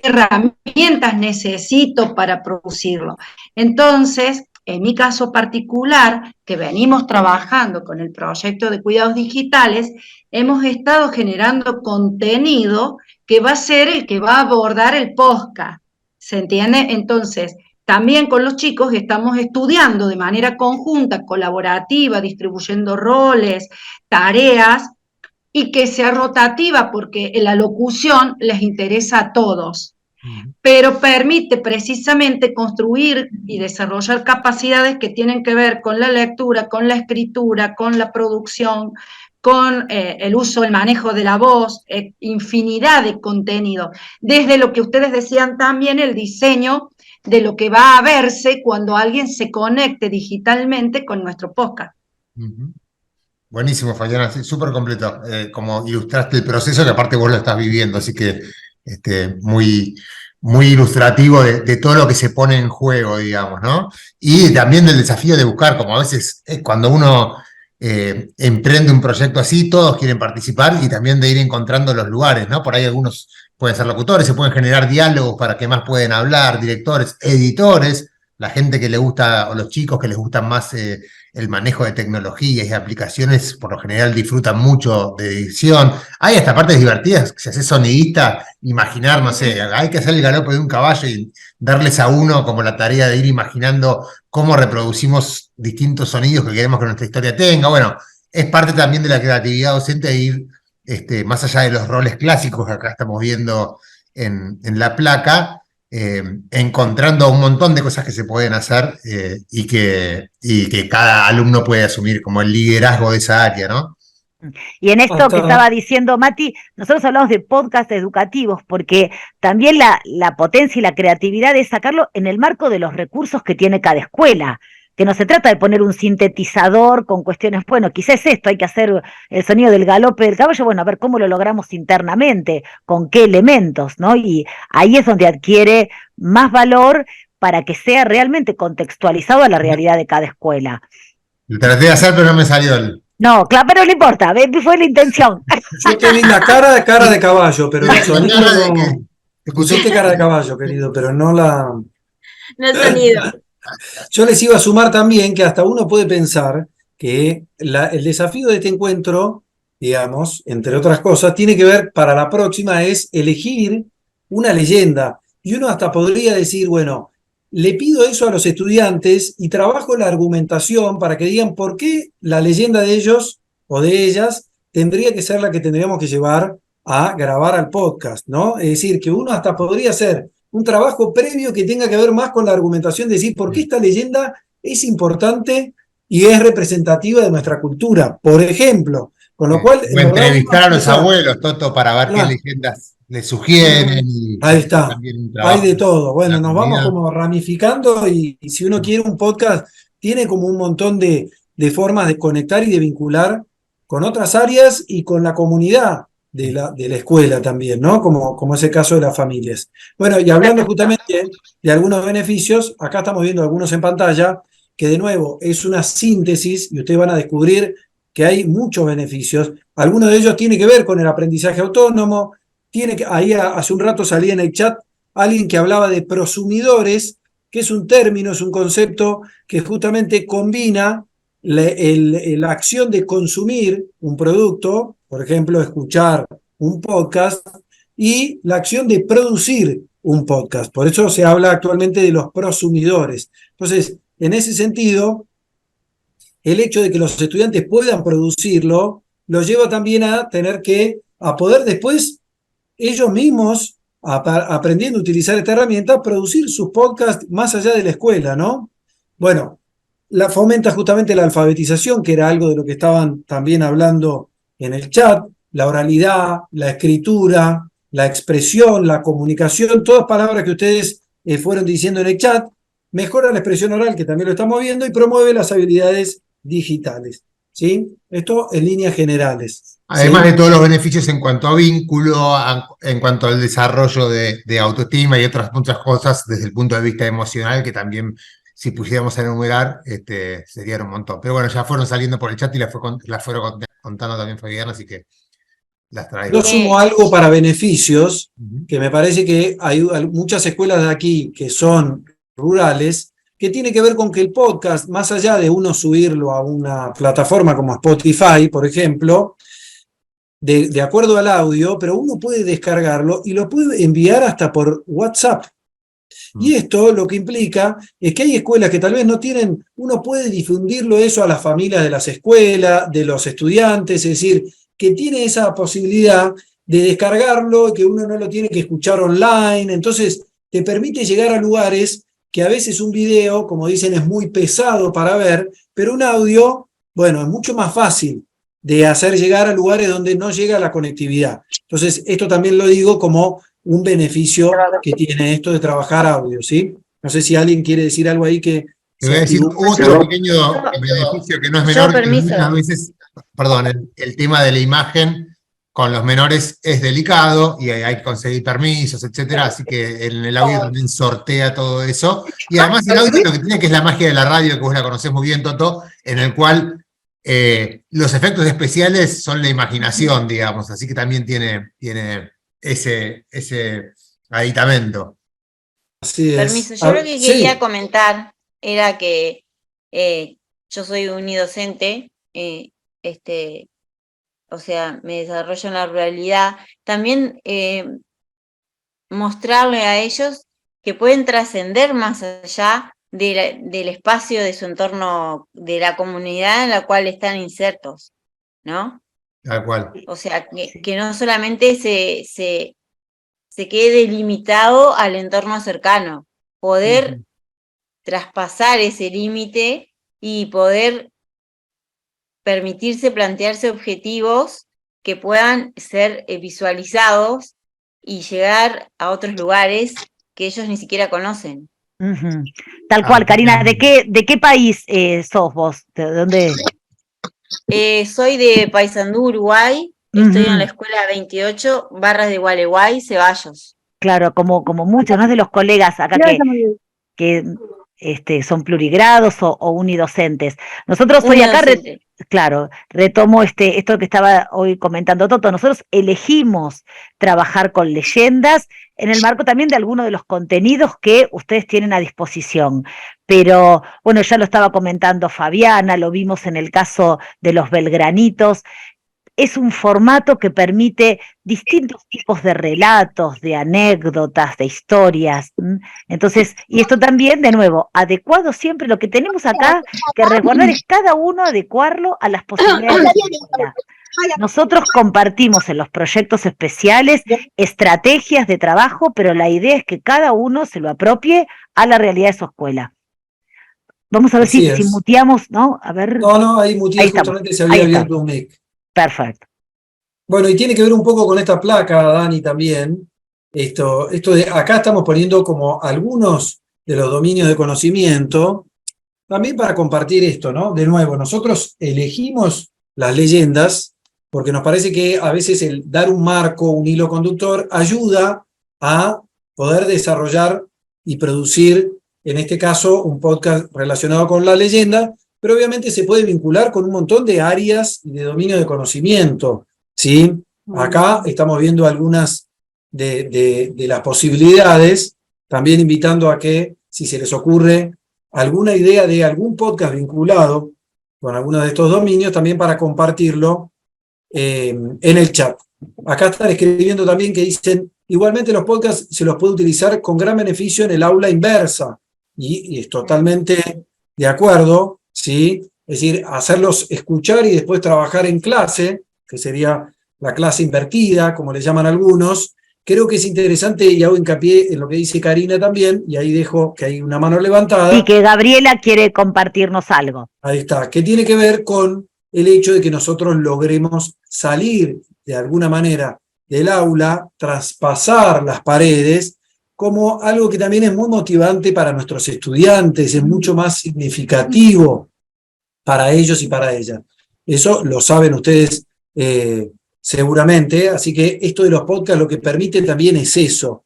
herramientas necesito para producirlo. Entonces, en mi caso particular, que venimos trabajando con el proyecto de cuidados digitales, hemos estado generando contenido que va a ser el que va a abordar el podcast. ¿Se entiende? Entonces, también con los chicos estamos estudiando de manera conjunta, colaborativa, distribuyendo roles, tareas, y que sea rotativa, porque la locución les interesa a todos, pero permite precisamente construir y desarrollar capacidades que tienen que ver con la lectura, con la escritura, con la producción, con el uso, el manejo de la voz, infinidad de contenido. Desde lo que ustedes decían también, el diseño de lo que va a verse cuando alguien se conecte digitalmente con nuestro podcast. Buenísimo, Fabiana, sí, súper completo. Como ilustraste el proceso, que aparte vos lo estás viviendo, así que muy, muy ilustrativo de todo lo que se pone en juego, digamos, ¿no? Y también del desafío de buscar, como a veces cuando uno emprende un proyecto así, todos quieren participar y también de ir encontrando los lugares, ¿no? Por ahí algunos pueden ser locutores, se pueden generar diálogos para que más pueden hablar, directores, editores, la gente que le gusta, o los chicos que les gustan más el manejo de tecnologías y aplicaciones, por lo general disfrutan mucho de edición. Hay hasta partes divertidas, si haces sonidista, imaginar, no sé, hay que hacer el galope de un caballo y darles a uno como la tarea de ir imaginando cómo reproducimos distintos sonidos que queremos que nuestra historia tenga. Bueno, es parte también de la creatividad docente de ir más allá de los roles clásicos que acá estamos viendo en la placa, encontrando un montón de cosas que se pueden hacer y que cada alumno puede asumir como el liderazgo de esa área, ¿no? Y en esto que estaba diciendo Mati, nosotros hablamos de podcast educativos porque también la potencia y la creatividad es sacarlo en el marco de los recursos que tiene cada escuela, que no se trata de poner un sintetizador con cuestiones, bueno, quizás esto, hay que hacer el sonido del galope del caballo, bueno, a ver cómo lo logramos internamente, con qué elementos, ¿no? Y ahí es donde adquiere más valor para que sea realmente contextualizado a la realidad de cada escuela. Lo traté de hacer, pero no me salió el... No, claro, pero no importa, fue la intención. Yo qué linda cara de caballo, pero el sonido no... Pusiste cara de caballo, querido, pero no la... No el sonido. Yo les iba a sumar también que hasta uno puede pensar que el desafío de este encuentro, digamos, entre otras cosas, tiene que ver para la próxima es elegir una leyenda. Y uno hasta podría decir, bueno, le pido eso a los estudiantes y trabajo la argumentación para que digan por qué la leyenda de ellos o de ellas tendría que ser la que tendríamos que llevar a grabar al podcast, ¿no? Es decir, que uno hasta podría hacer un trabajo previo que tenga que ver más con la argumentación de decir por qué esta leyenda es importante y es representativa de nuestra cultura, por ejemplo. Con lo cual... O entrevistar a los abuelos, Toto, para ver qué leyendas le sugieren. Y ahí está, hay de todo. Bueno, nos vamos como ramificando y si uno quiere un podcast, tiene como un montón de formas de conectar y de vincular con otras áreas y con la comunidad de la escuela también, ¿no? Como es el caso de las familias. Bueno, y hablando justamente de algunos beneficios, acá estamos viendo algunos en pantalla, que de nuevo es una síntesis y ustedes van a descubrir que hay muchos beneficios. Algunos de ellos tienen que ver con el aprendizaje autónomo. Ahí hace un rato salía en el chat alguien que hablaba de prosumidores, que es un término, es un concepto que justamente combina la acción de consumir un producto, por ejemplo, escuchar un podcast, y la acción de producir un podcast. Por eso se habla actualmente de los prosumidores. Entonces, en ese sentido, el hecho de que los estudiantes puedan producirlo, los lleva también a poder después ellos mismos, aprendiendo a utilizar esta herramienta, producir sus podcasts más allá de la escuela, ¿no? Bueno, fomenta justamente la alfabetización, que era algo de lo que estaban también hablando en el chat, la oralidad, la escritura, la expresión, la comunicación, todas palabras que ustedes fueron diciendo en el chat, mejora la expresión oral, que también lo estamos viendo, y promueve las habilidades digitales, ¿sí? Esto en líneas generales. Además de todos los beneficios en cuanto a vínculo, en cuanto al desarrollo de autoestima y otras muchas cosas desde el punto de vista emocional que también si pudiéramos enumerar, serían un montón. Pero bueno, ya fueron saliendo por el chat y las fueron contando también Fabián, así que las traigo. Yo sumo algo para beneficios, que me parece que hay muchas escuelas de aquí que son rurales, que tiene que ver con que el podcast, más allá de uno subirlo a una plataforma como Spotify, por ejemplo, de acuerdo al audio, pero uno puede descargarlo y lo puede enviar hasta por WhatsApp. Y esto lo que implica es que hay escuelas que tal vez no tienen, uno puede difundirlo eso a las familias de las escuelas, de los estudiantes, es decir, que tiene esa posibilidad de descargarlo, que uno no lo tiene que escuchar online, entonces te permite llegar a lugares que a veces un video, como dicen, es muy pesado para ver, pero un audio, bueno, es mucho más fácil de hacer llegar a lugares donde no llega la conectividad. Entonces, esto también lo digo como un beneficio que tiene esto de trabajar audio, ¿sí? No sé si alguien quiere decir algo ahí que... Te voy a decir otro pequeño beneficio que no es menor, que muchas veces, perdón, el tema de la imagen con los menores es delicado y hay que conseguir permisos, etcétera, así que en el audio también sortea todo eso. Y además el audio lo que tiene que es la magia de la radio, que vos la conocés muy bien, Toto, en el cual los efectos especiales son la imaginación, digamos, así que también tiene ese aditamento. Así es. Permiso, yo lo que quería comentar era que yo soy unidocente, o sea, me desarrollo en la ruralidad. También mostrarle a ellos que pueden trascender más allá del espacio de su entorno, de la comunidad en la cual están insertos, ¿no? Tal cual. O sea, que no solamente se quede delimitado al entorno cercano, poder traspasar ese límite y poder permitirse plantearse objetivos que puedan ser visualizados y llegar a otros lugares que ellos ni siquiera conocen. Tal cual, Karina. ¿De qué país sos vos? ¿De dónde? Soy de Paysandú, Uruguay. Estoy en la escuela 28, Barras de Gualeguay, Ceballos. Claro, como muchos, ¿no? De los colegas acá que son plurigrados o unidocentes. Nosotros hoy acá, claro, retomo esto que estaba hoy comentando Toto, nosotros elegimos trabajar con leyendas en el marco también de algunos de los contenidos que ustedes tienen a disposición. Pero, bueno, ya lo estaba comentando Fabiana, lo vimos en el caso de los Belgranitos. Es un formato que permite distintos tipos de relatos, de anécdotas, de historias. Entonces, y esto también, de nuevo, adecuado siempre, lo que tenemos acá que recordar es cada uno adecuarlo a las posibilidades de su escuela. Nosotros compartimos en los proyectos especiales estrategias de trabajo, pero la idea es que cada uno se lo apropie a la realidad de su escuela. Vamos a ver si muteamos, ¿no? A ver. No, ahí muteé, justamente se había abierto un mic. Perfecto. Bueno, y tiene que ver un poco con esta placa, Dani, también. Esto de acá estamos poniendo como algunos de los dominios de conocimiento, también para compartir esto, ¿no? De nuevo, nosotros elegimos las leyendas porque nos parece que a veces el dar un marco, un hilo conductor, ayuda a poder desarrollar y producir, en este caso, un podcast relacionado con la leyenda, pero obviamente se puede vincular con un montón de áreas y de dominio de conocimiento, ¿sí? Acá estamos viendo algunas de las posibilidades, también invitando a que, si se les ocurre alguna idea de algún podcast vinculado con alguno de estos dominios, también para compartirlo en el chat. Acá están escribiendo también que dicen, igualmente los podcasts se los puede utilizar con gran beneficio en el aula inversa, y es totalmente de acuerdo, ¿sí? Es decir, hacerlos escuchar y después trabajar en clase, que sería la clase invertida, como le llaman algunos. Creo que es interesante y hago hincapié en lo que dice Karina también, y ahí dejo que hay una mano levantada. Y que Gabriela quiere compartirnos algo. Ahí está, que tiene que ver con el hecho de que nosotros logremos salir de alguna manera del aula, traspasar las paredes, como algo que también es muy motivante para nuestros estudiantes, es mucho más significativo para ellos y para ellas. Eso lo saben ustedes seguramente, así que esto de los podcasts lo que permite también es eso,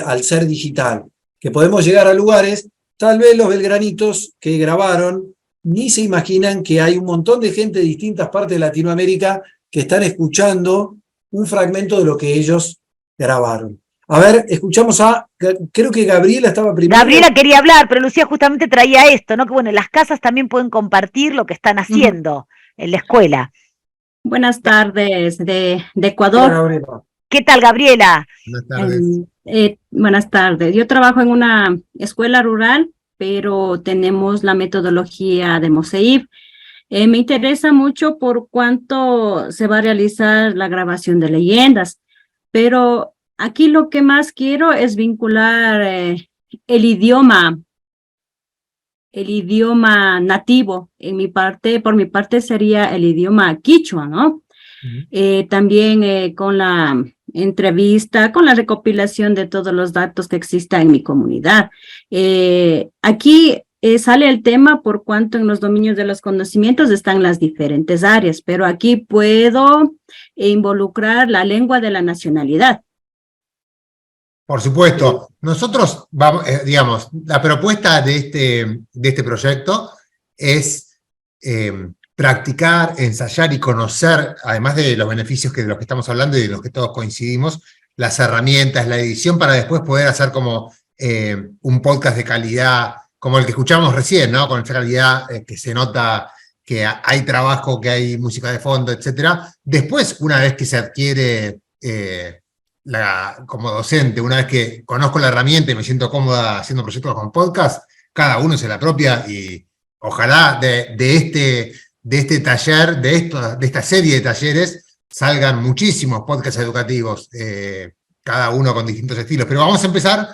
al ser digital, que podemos llegar a lugares tal vez los belgranitos que grabaron ni se imaginan que hay un montón de gente de distintas partes de Latinoamérica que están escuchando un fragmento de lo que ellos grabaron. A ver, escuchamos creo que Gabriela estaba primero. Gabriela quería hablar, pero Lucía justamente traía esto, ¿no? Que bueno, las casas también pueden compartir lo que están haciendo en la escuela. Buenas tardes de Ecuador. Gabriela. ¿Qué tal, Gabriela? Buenas tardes. Buenas tardes. Yo trabajo en una escuela rural, pero tenemos la metodología de Moseif. Me interesa mucho por cuánto se va a realizar la grabación de leyendas, pero aquí lo que más quiero es vincular el idioma nativo. Por mi parte sería el idioma quichua, ¿no? También con la entrevista, con la recopilación de todos los datos que existan en mi comunidad. Aquí sale el tema por cuanto en los dominios de los conocimientos están las diferentes áreas, pero aquí puedo involucrar la lengua de la nacionalidad. Por supuesto. Nosotros, vamos, digamos, la propuesta de este proyecto es practicar, ensayar y conocer, además de los beneficios de los que estamos hablando y de los que todos coincidimos, las herramientas, la edición, para después poder hacer como un podcast de calidad, como el que escuchamos recién, ¿no? Con esta calidad que se nota que hay trabajo, que hay música de fondo, etc. Después, una vez que se adquiere como docente, una vez que conozco la herramienta y me siento cómoda haciendo proyectos con podcast, cada uno se la apropia y ojalá de este taller, de esta serie de talleres, salgan muchísimos podcasts educativos, cada uno con distintos estilos. Pero vamos a empezar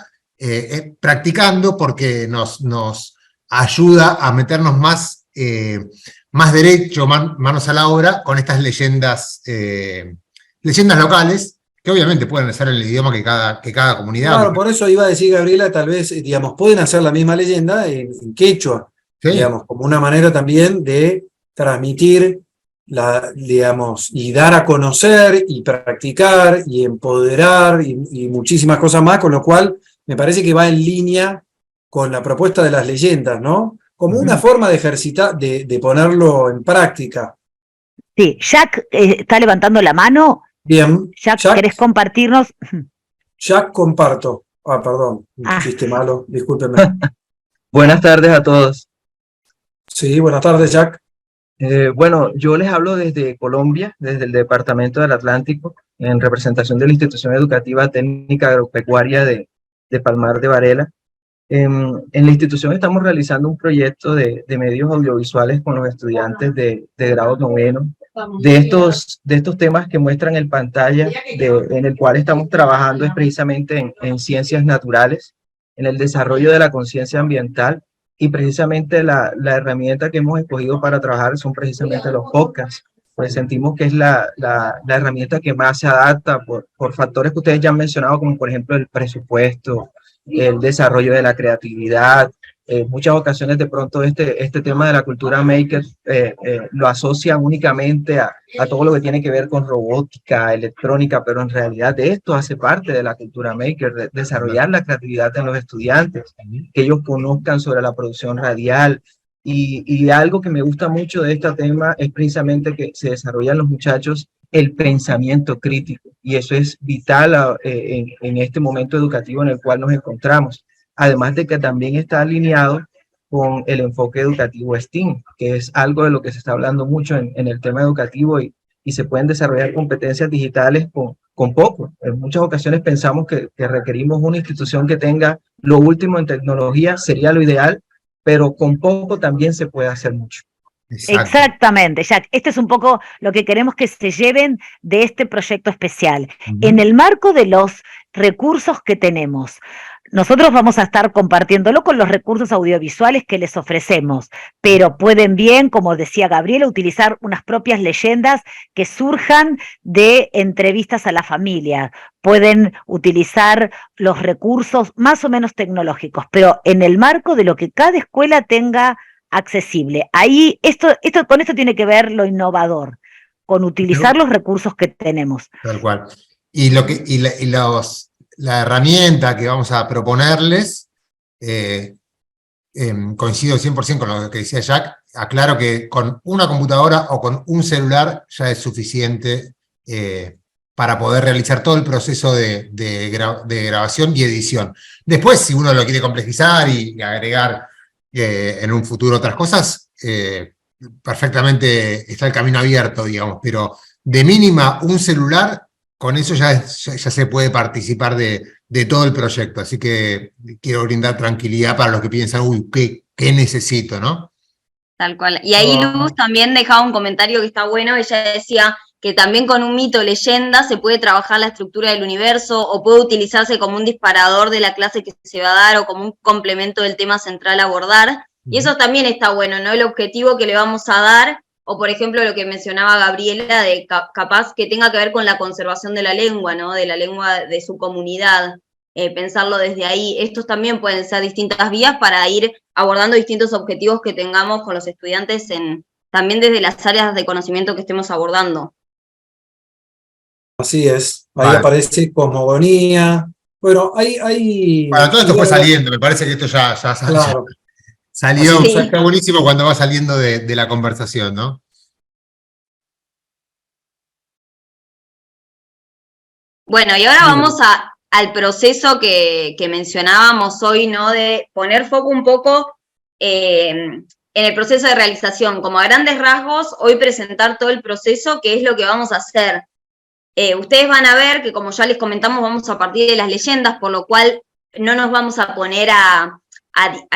practicando porque nos ayuda a meternos más derecho, manos a la obra, con estas leyendas locales, que obviamente pueden ser en el idioma que cada comunidad. Claro, por eso iba a decir, Gabriela, tal vez, digamos, pueden hacer la misma leyenda en quechua, sí, digamos, como una manera también de transmitir, digamos, y dar a conocer, y practicar, y empoderar, y muchísimas cosas más, con lo cual me parece que va en línea con la propuesta de las leyendas, ¿no? Como una forma de ejercitar, de ponerlo en práctica. Sí, Jack está levantando la mano. Bien. Jack, ¿querés compartirnos? Jack, comparto. Perdón, un chiste malo, discúlpenme. Buenas tardes a todos. Sí, buenas tardes, Jack. Bueno, yo les hablo desde Colombia, desde el Departamento del Atlántico, en representación de la Institución Educativa Técnica Agropecuaria de Palmar de Varela. En la institución estamos realizando un proyecto de medios audiovisuales con los estudiantes de grado noveno, de estos temas que muestran en pantalla, en el cual estamos trabajando es precisamente en ciencias naturales, en el desarrollo de la conciencia ambiental, y precisamente la herramienta que hemos escogido para trabajar son precisamente los podcasts, pues sentimos que es la herramienta que más se adapta por factores que ustedes ya han mencionado, como por ejemplo el presupuesto, el desarrollo de la creatividad. Muchas ocasiones de pronto este tema de la cultura maker lo asocian únicamente a todo lo que tiene que ver con robótica, electrónica, pero en realidad de esto hace parte de la cultura maker, de desarrollar la creatividad en los estudiantes, que ellos conozcan sobre la producción radial. Y algo que me gusta mucho de este tema es precisamente que se desarrollan los muchachos el pensamiento crítico, y eso es vital en este momento educativo en el cual nos encontramos, además de que también está alineado con el enfoque educativo STEAM, que es algo de lo que se está hablando mucho en el tema educativo, y se pueden desarrollar competencias digitales con poco. En muchas ocasiones pensamos que requerimos una institución que tenga lo último en tecnología, sería lo ideal, pero con poco también se puede hacer mucho. Exactamente, Jack. Esto es un poco lo que queremos que se lleven de este proyecto especial. En el marco de los recursos que tenemos, nosotros vamos a estar compartiéndolo con los recursos audiovisuales que les ofrecemos, pero pueden bien, como decía Gabriela, utilizar unas propias leyendas que surjan de entrevistas a la familia. Pueden utilizar los recursos más o menos tecnológicos, pero en el marco de lo que cada escuela tenga accesible. Ahí, con esto tiene que ver lo innovador, con utilizar los recursos que tenemos. Tal cual. La herramienta que vamos a proponerles coincido 100% con lo que decía Jack. Aclaro que con una computadora o con un celular ya es suficiente para poder realizar todo el proceso de grabación y edición. Después, si uno lo quiere complejizar y agregar en un futuro otras cosas, perfectamente está el camino abierto, digamos, pero de mínima un celular, con eso ya se puede participar de todo el proyecto, así que quiero brindar tranquilidad para los que piensan, uy, ¿qué necesito, no? Tal cual. Y ahí Luz también dejaba un comentario que está bueno, ella decía que también con un mito leyenda se puede trabajar la estructura del universo o puede utilizarse como un disparador de la clase que se va a dar o como un complemento del tema central a abordar. Y eso también está bueno, ¿no? El objetivo que le vamos a dar, o por ejemplo lo que mencionaba Gabriela, de capaz que tenga que ver con la conservación de la lengua, ¿no? De la lengua de su comunidad. Pensarlo desde ahí. Estos también pueden ser distintas vías para ir abordando distintos objetivos que tengamos con los estudiantes también desde las áreas de conocimiento que estemos abordando. Así es, ahí aparece cosmogonía. Bueno, hay Bueno, todo esto fue saliendo, me parece que esto ya claro. salió, sí. Está buenísimo cuando va saliendo de la conversación, ¿no? Bueno, y ahora vamos al proceso que mencionábamos hoy, ¿no? De poner foco un poco en el proceso de realización. Como a grandes rasgos, hoy presentar todo el proceso, que es lo que vamos a hacer. Ustedes van a ver que, como ya les comentamos, vamos a partir de las leyendas, por lo cual no nos vamos a poner a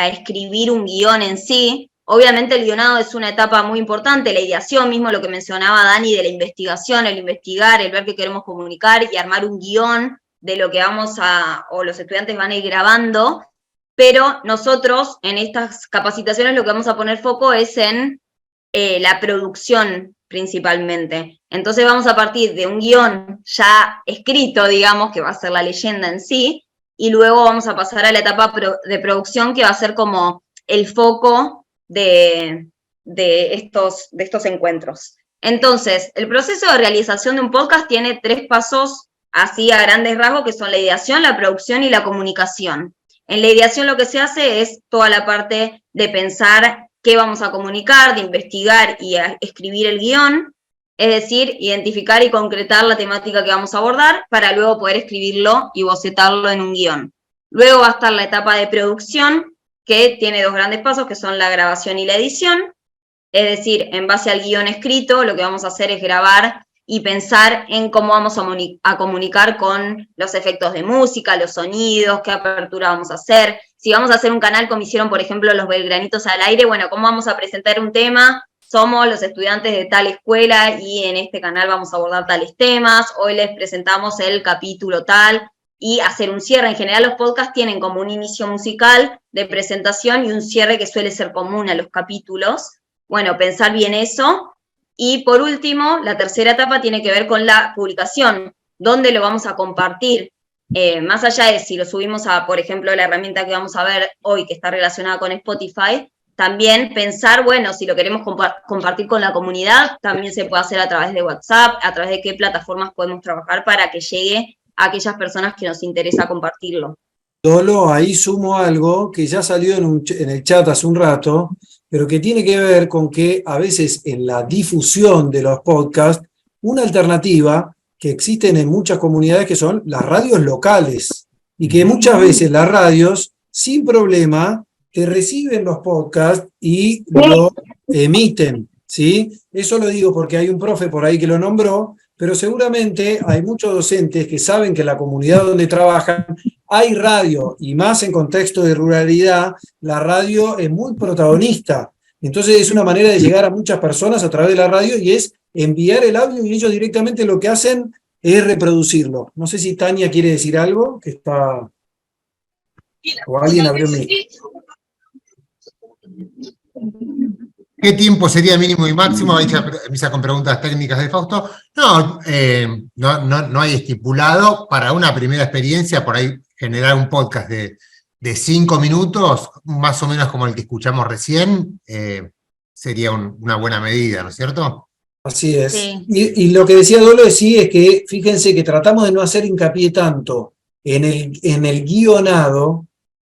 escribir un guión en sí. Obviamente el guionado es una etapa muy importante, la ideación mismo, lo que mencionaba Dani de la investigación, el investigar, el ver qué queremos comunicar y armar un guión de lo que o los estudiantes van a ir grabando, pero nosotros en estas capacitaciones lo que vamos a poner foco es en la producción principalmente. Entonces vamos a partir de un guión ya escrito, digamos, que va a ser la leyenda en sí, y luego vamos a pasar a la etapa de producción, que va a ser como el foco de estos encuentros. Entonces, el proceso de realización de un podcast tiene 3 pasos así a grandes rasgos, que son la ideación, la producción y la comunicación. En la ideación lo que se hace es toda la parte de pensar qué vamos a comunicar, de investigar y a escribir el guión, es decir, identificar y concretar la temática que vamos a abordar para luego poder escribirlo y bocetarlo en un guión. Luego va a estar la etapa de producción, que tiene 2 grandes pasos, que son la grabación y la edición, es decir, en base al guión escrito, lo que vamos a hacer es grabar y pensar en cómo vamos a comunicar con los efectos de música, los sonidos, qué apertura vamos a hacer. Si vamos a hacer un canal como hicieron, por ejemplo, los Belgranitos al Aire, bueno, ¿cómo vamos a presentar un tema? Somos los estudiantes de tal escuela y en este canal vamos a abordar tales temas, hoy les presentamos el capítulo tal, y hacer un cierre. En general los podcasts tienen como un inicio musical de presentación y un cierre que suele ser común a los capítulos. Bueno, pensar bien eso. Y por último, la tercera etapa tiene que ver con la publicación, dónde lo vamos a compartir. Más allá de si lo subimos a, por ejemplo, la herramienta que vamos a ver hoy, que está relacionada con Spotify, también pensar, bueno, si lo queremos compartir con la comunidad, también se puede hacer a través de WhatsApp, a través de qué plataformas podemos trabajar para que llegue a aquellas personas que nos interesa compartirlo. Solo ahí sumo algo que ya salió en el chat hace un rato, pero que tiene que ver con que a veces en la difusión de los podcasts, una alternativa que existen en muchas comunidades que son las radios locales, y que muchas veces las radios, sin problema, te reciben los podcasts y lo emiten, ¿sí? Eso lo digo porque hay un profe por ahí que lo nombró, pero seguramente hay muchos docentes que saben que en la comunidad donde trabajan hay radio, y más en contexto de ruralidad, la radio es muy protagonista. Entonces es una manera de llegar a muchas personas a través de la radio y es enviar el audio y ellos directamente lo que hacen es reproducirlo. No sé si Tania quiere decir algo, que está... O alguien abrió mi... ¿Qué tiempo sería mínimo y máximo? Ahí ya empieza con preguntas técnicas de Fausto. No hay estipulado. Para una primera experiencia, por ahí generar un podcast de 5 minutos, más o menos como el que escuchamos recién, sería una buena medida, ¿no es cierto? Así es. Sí. Y lo que decía Dolo es que, fíjense que tratamos de no hacer hincapié tanto en el guionado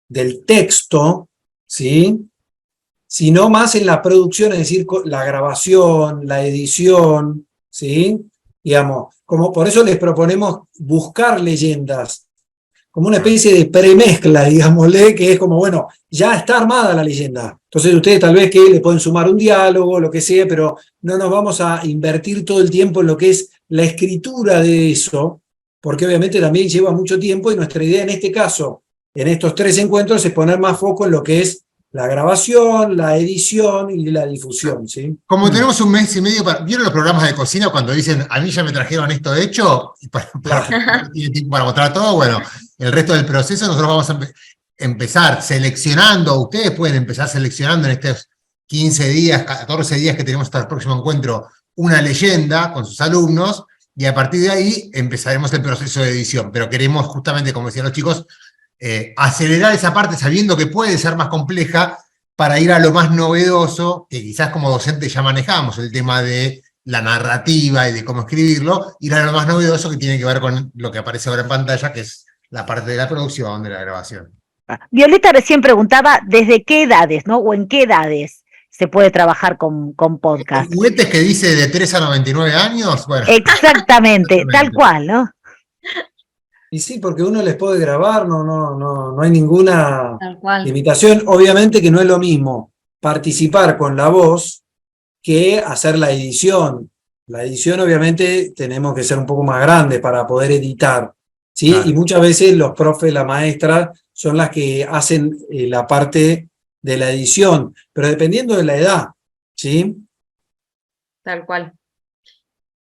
del texto, ¿sí? Sino más en la producción, es decir, la grabación, la edición, ¿sí? Digamos, como por eso les proponemos buscar leyendas, como una especie de premezcla, digámosle, que es como, bueno, ya está armada la leyenda. Entonces ustedes tal vez que le pueden sumar un diálogo, lo que sea, pero no nos vamos a invertir todo el tiempo en lo que es la escritura de eso, porque obviamente también lleva mucho tiempo y nuestra idea en este caso, en estos 3 encuentros, es poner más foco en lo que es la grabación, la edición y la difusión, ¿sí? Como tenemos un mes y medio para... ¿Vieron los programas de cocina cuando dicen, a mí ya me trajeron esto hecho? Y tiene tiempo para mostrar todo, bueno, el resto del proceso nosotros vamos a empezar seleccionando, ustedes pueden empezar seleccionando en estos 15 días, 14 días que tenemos hasta el próximo encuentro, una leyenda con sus alumnos, y a partir de ahí empezaremos el proceso de edición. Pero queremos justamente, como decían los chicos, acelerar esa parte sabiendo que puede ser más compleja para ir a lo más novedoso, que quizás como docentes ya manejamos, el tema de la narrativa y de cómo escribirlo, ir a lo más novedoso que tiene que ver con lo que aparece ahora en pantalla, que es la parte de la producción, de la grabación. Violeta recién preguntaba desde qué edades, ¿no? O en qué edades se puede trabajar con podcast. ¿Juguetes que dice de 3 a 99 años? Bueno. Exactamente, tal cual, ¿no? Y sí, porque uno les puede grabar, no hay ninguna Tal cual. limitación. Obviamente que no es lo mismo participar con la voz que hacer la edición. La edición obviamente tenemos que ser un poco más grandes para poder editar, ¿sí? Claro. Y muchas veces los profes, la maestra, son las que hacen la parte de la edición, pero dependiendo de la edad, ¿sí? Tal cual.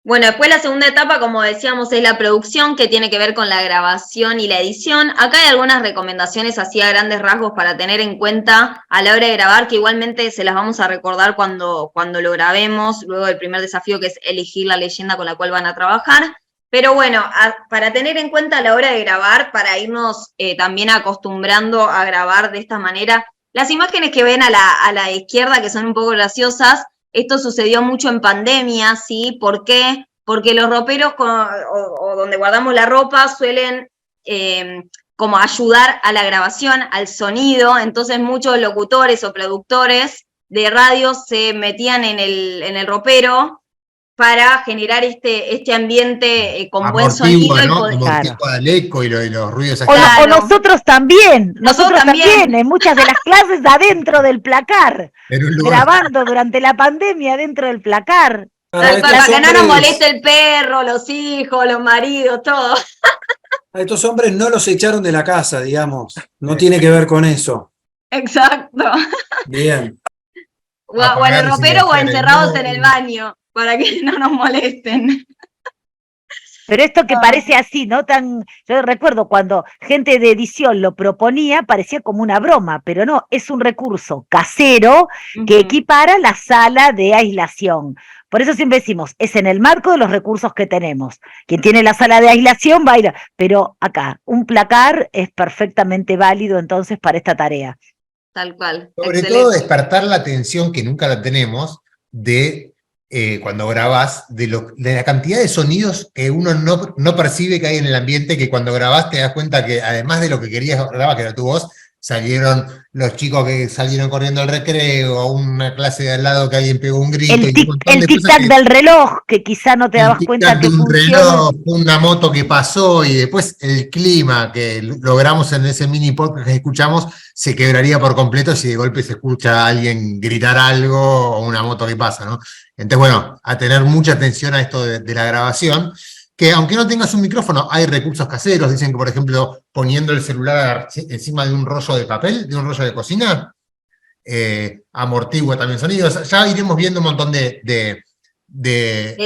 Bueno, después la segunda etapa, como decíamos, es la producción, que tiene que ver con la grabación y la edición. Acá hay algunas recomendaciones así a grandes rasgos para tener en cuenta a la hora de grabar, que igualmente se las vamos a recordar cuando lo grabemos, luego del primer desafío, que es elegir la leyenda con la cual van a trabajar. Pero bueno, para tener en cuenta a la hora de grabar, para irnos también acostumbrando a grabar de esta manera, las imágenes que ven a la izquierda, que son un poco graciosas, esto sucedió mucho en pandemia, ¿sí? ¿Por qué? Porque los roperos o donde guardamos la ropa suelen como ayudar a la grabación, al sonido, entonces muchos locutores o productores de radio se metían en el ropero para generar este ambiente con buen sonido. ¿no? Amortigua el eco y los ruidos. O nosotros también, nosotros también, en muchas de las clases adentro del placar, grabando durante la pandemia dentro del placar. Para que no nos moleste el perro, los hijos, los maridos, todo. A estos hombres no los echaron de la casa, digamos, no tiene que ver con eso. Exacto. Bien. O en el ropero o encerrados en el baño, para que no nos molesten. Pero esto que parece así, ¿no? Yo recuerdo cuando gente de edición lo proponía, parecía como una broma, pero no, es un recurso casero que equipara la sala de aislación. Por eso siempre decimos, es en el marco de los recursos que tenemos. Quien tiene la sala de aislación va a ir, pero acá, un placar es perfectamente válido entonces para esta tarea. Tal cual. Sobre todo despertar la atención que nunca la tenemos de cuando grabás, de la cantidad de sonidos que uno no percibe que hay en el ambiente, que cuando grabás te das cuenta que además de lo que querías grabar, que era tu voz, salieron los chicos que salieron corriendo al recreo, a una clase de al lado que alguien pegó un grito. El tic-tac del reloj, que quizá no te dabas cuenta que funciona. Reloj, una moto que pasó, y después el clima que logramos en ese mini podcast que escuchamos, se quebraría por completo si de golpe se escucha a alguien gritar algo o una moto que pasa, ¿no? Entonces, bueno, a tener mucha atención a esto de la grabación, que aunque no tengas un micrófono, hay recursos caseros. Dicen que, por ejemplo, poniendo el celular encima de un rollo de papel, de un rollo de cocina, amortigua también sonidos. Ya iremos viendo un montón de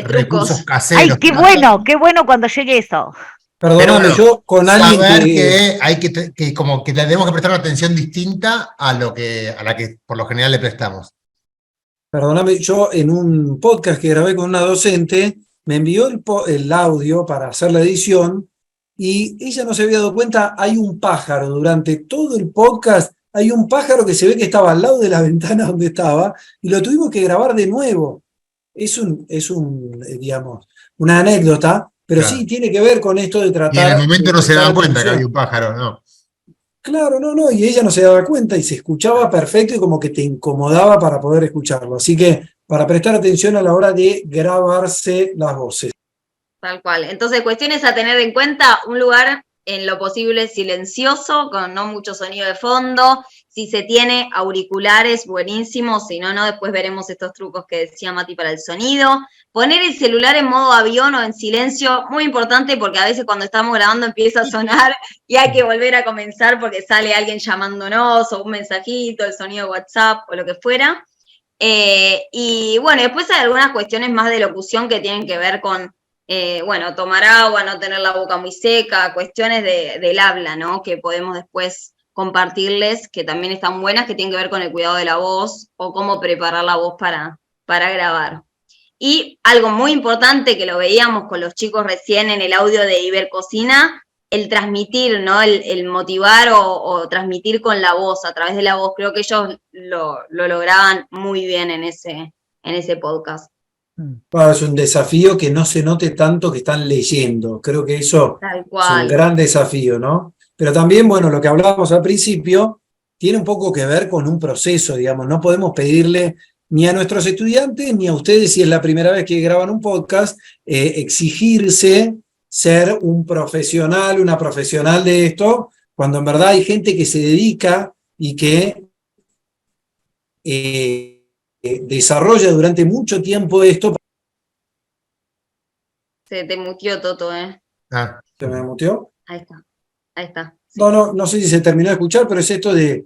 recursos caseros. ¡Ay, qué bueno cuando llegue eso! Perdóname, yo con alguien que hay que como que le tenemos que prestar una atención distinta a la que por lo general le prestamos. Perdóname, yo en un podcast que grabé con una docente, me envió el audio para hacer la edición y ella no se había dado cuenta, hay un pájaro durante todo el podcast, hay un pájaro que se ve que estaba al lado de la ventana donde estaba y lo tuvimos que grabar de nuevo. Es digamos, una anécdota, pero claro, sí tiene que ver con esto de tratar... Y en el momento no se dan cuenta que hay un pájaro, ¿no? Claro, no, y ella no se daba cuenta y se escuchaba perfecto y como que te incomodaba para poder escucharlo. Así que para prestar atención a la hora de grabarse las voces. Tal cual. Entonces, cuestiones a tener en cuenta, un lugar en lo posible silencioso, con no mucho sonido de fondo. Si se tiene auriculares, buenísimo. Si no, después veremos estos trucos que decía Mati para el sonido. Poner el celular en modo avión o en silencio, muy importante porque a veces cuando estamos grabando empieza a sonar y hay que volver a comenzar porque sale alguien llamándonos o un mensajito, el sonido de WhatsApp o lo que fuera. Y bueno, después hay algunas cuestiones más de locución que tienen que ver con bueno, tomar agua, no tener la boca muy seca, cuestiones del habla, ¿no? Que podemos después compartirles, que también están buenas, que tienen que ver con el cuidado de la voz o cómo preparar la voz para grabar. Y algo muy importante que lo veíamos con los chicos recién en el audio de Ibercocina, el transmitir, ¿no? El motivar o transmitir con la voz, a través de la voz. Creo que ellos lo lograban muy bien en ese podcast. Es un desafío que no se note tanto que están leyendo. Creo que eso Tal es un cual. gran desafío, ¿no? Pero también, bueno, lo que hablábamos al principio tiene un poco que ver con un proceso, digamos. No podemos pedirle ni a nuestros estudiantes ni a ustedes, si es la primera vez que graban un podcast, exigirse ser un profesional, una profesional de esto, cuando en verdad hay gente que se dedica y que desarrolla durante mucho tiempo esto. Se te mutió, Toto, ¿eh? ¿Se me muteó? Ahí está. Sí. No sé si se terminó de escuchar, pero es esto de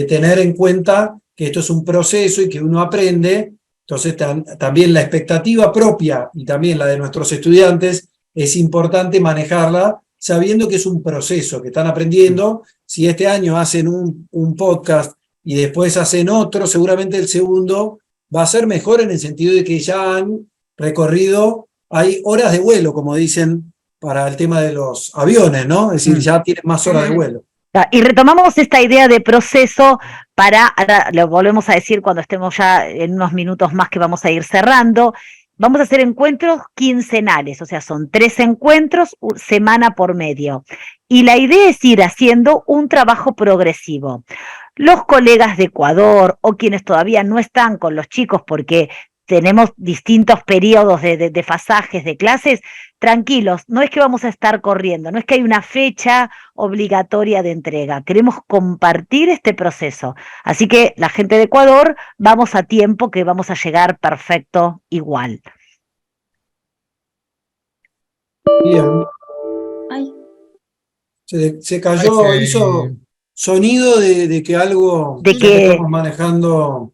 tener en cuenta que esto es un proceso y que uno aprende. Entonces también la expectativa propia y también la de nuestros estudiantes es importante manejarla sabiendo que es un proceso, que están aprendiendo. Si este año hacen un podcast y después hacen otro, seguramente el segundo va a ser mejor en el sentido de que ya han recorrido, hay horas de vuelo, como dicen, para el tema de los aviones, ¿no? Es decir, ya tienen más horas de vuelo. Y retomamos esta idea de proceso ahora lo volvemos a decir cuando estemos ya en unos minutos más que vamos a ir cerrando. Vamos a hacer encuentros quincenales, o sea, son 3 encuentros, semana por medio. Y la idea es ir haciendo un trabajo progresivo. Los colegas de Ecuador o quienes todavía no están con los chicos porque tenemos distintos periodos de fasajes de clases, tranquilos, no es que vamos a estar corriendo, no es que hay una fecha obligatoria de entrega, queremos compartir este proceso. Así que la gente de Ecuador, vamos a tiempo que vamos a llegar perfecto igual. Bien. Ay. Se cayó, hizo sonido de que algo, de que estamos manejando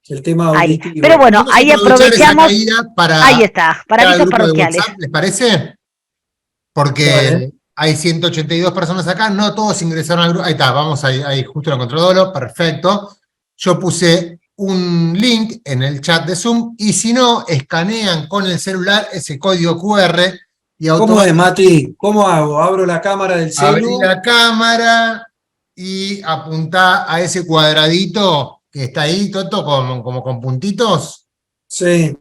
el tema auditivo. Pero bueno, Vamos ahí a aprovechar esa aprovechamos. caída para Ahí está, para el avisos grupo de parroquiales. WhatsApp, ¿les parece? Porque Vale. hay 182 personas acá, no todos ingresaron al grupo. Ahí está, vamos ahí justo lo encontró Dolo, perfecto. Yo puse un link en el chat de Zoom y si no, escanean con el celular ese código QR y ¿Cómo es, Mati? ¿Cómo hago? Abro la cámara del abrí celu. la cámara y apuntá a ese cuadradito que está ahí, Toto, como con puntitos. Sí.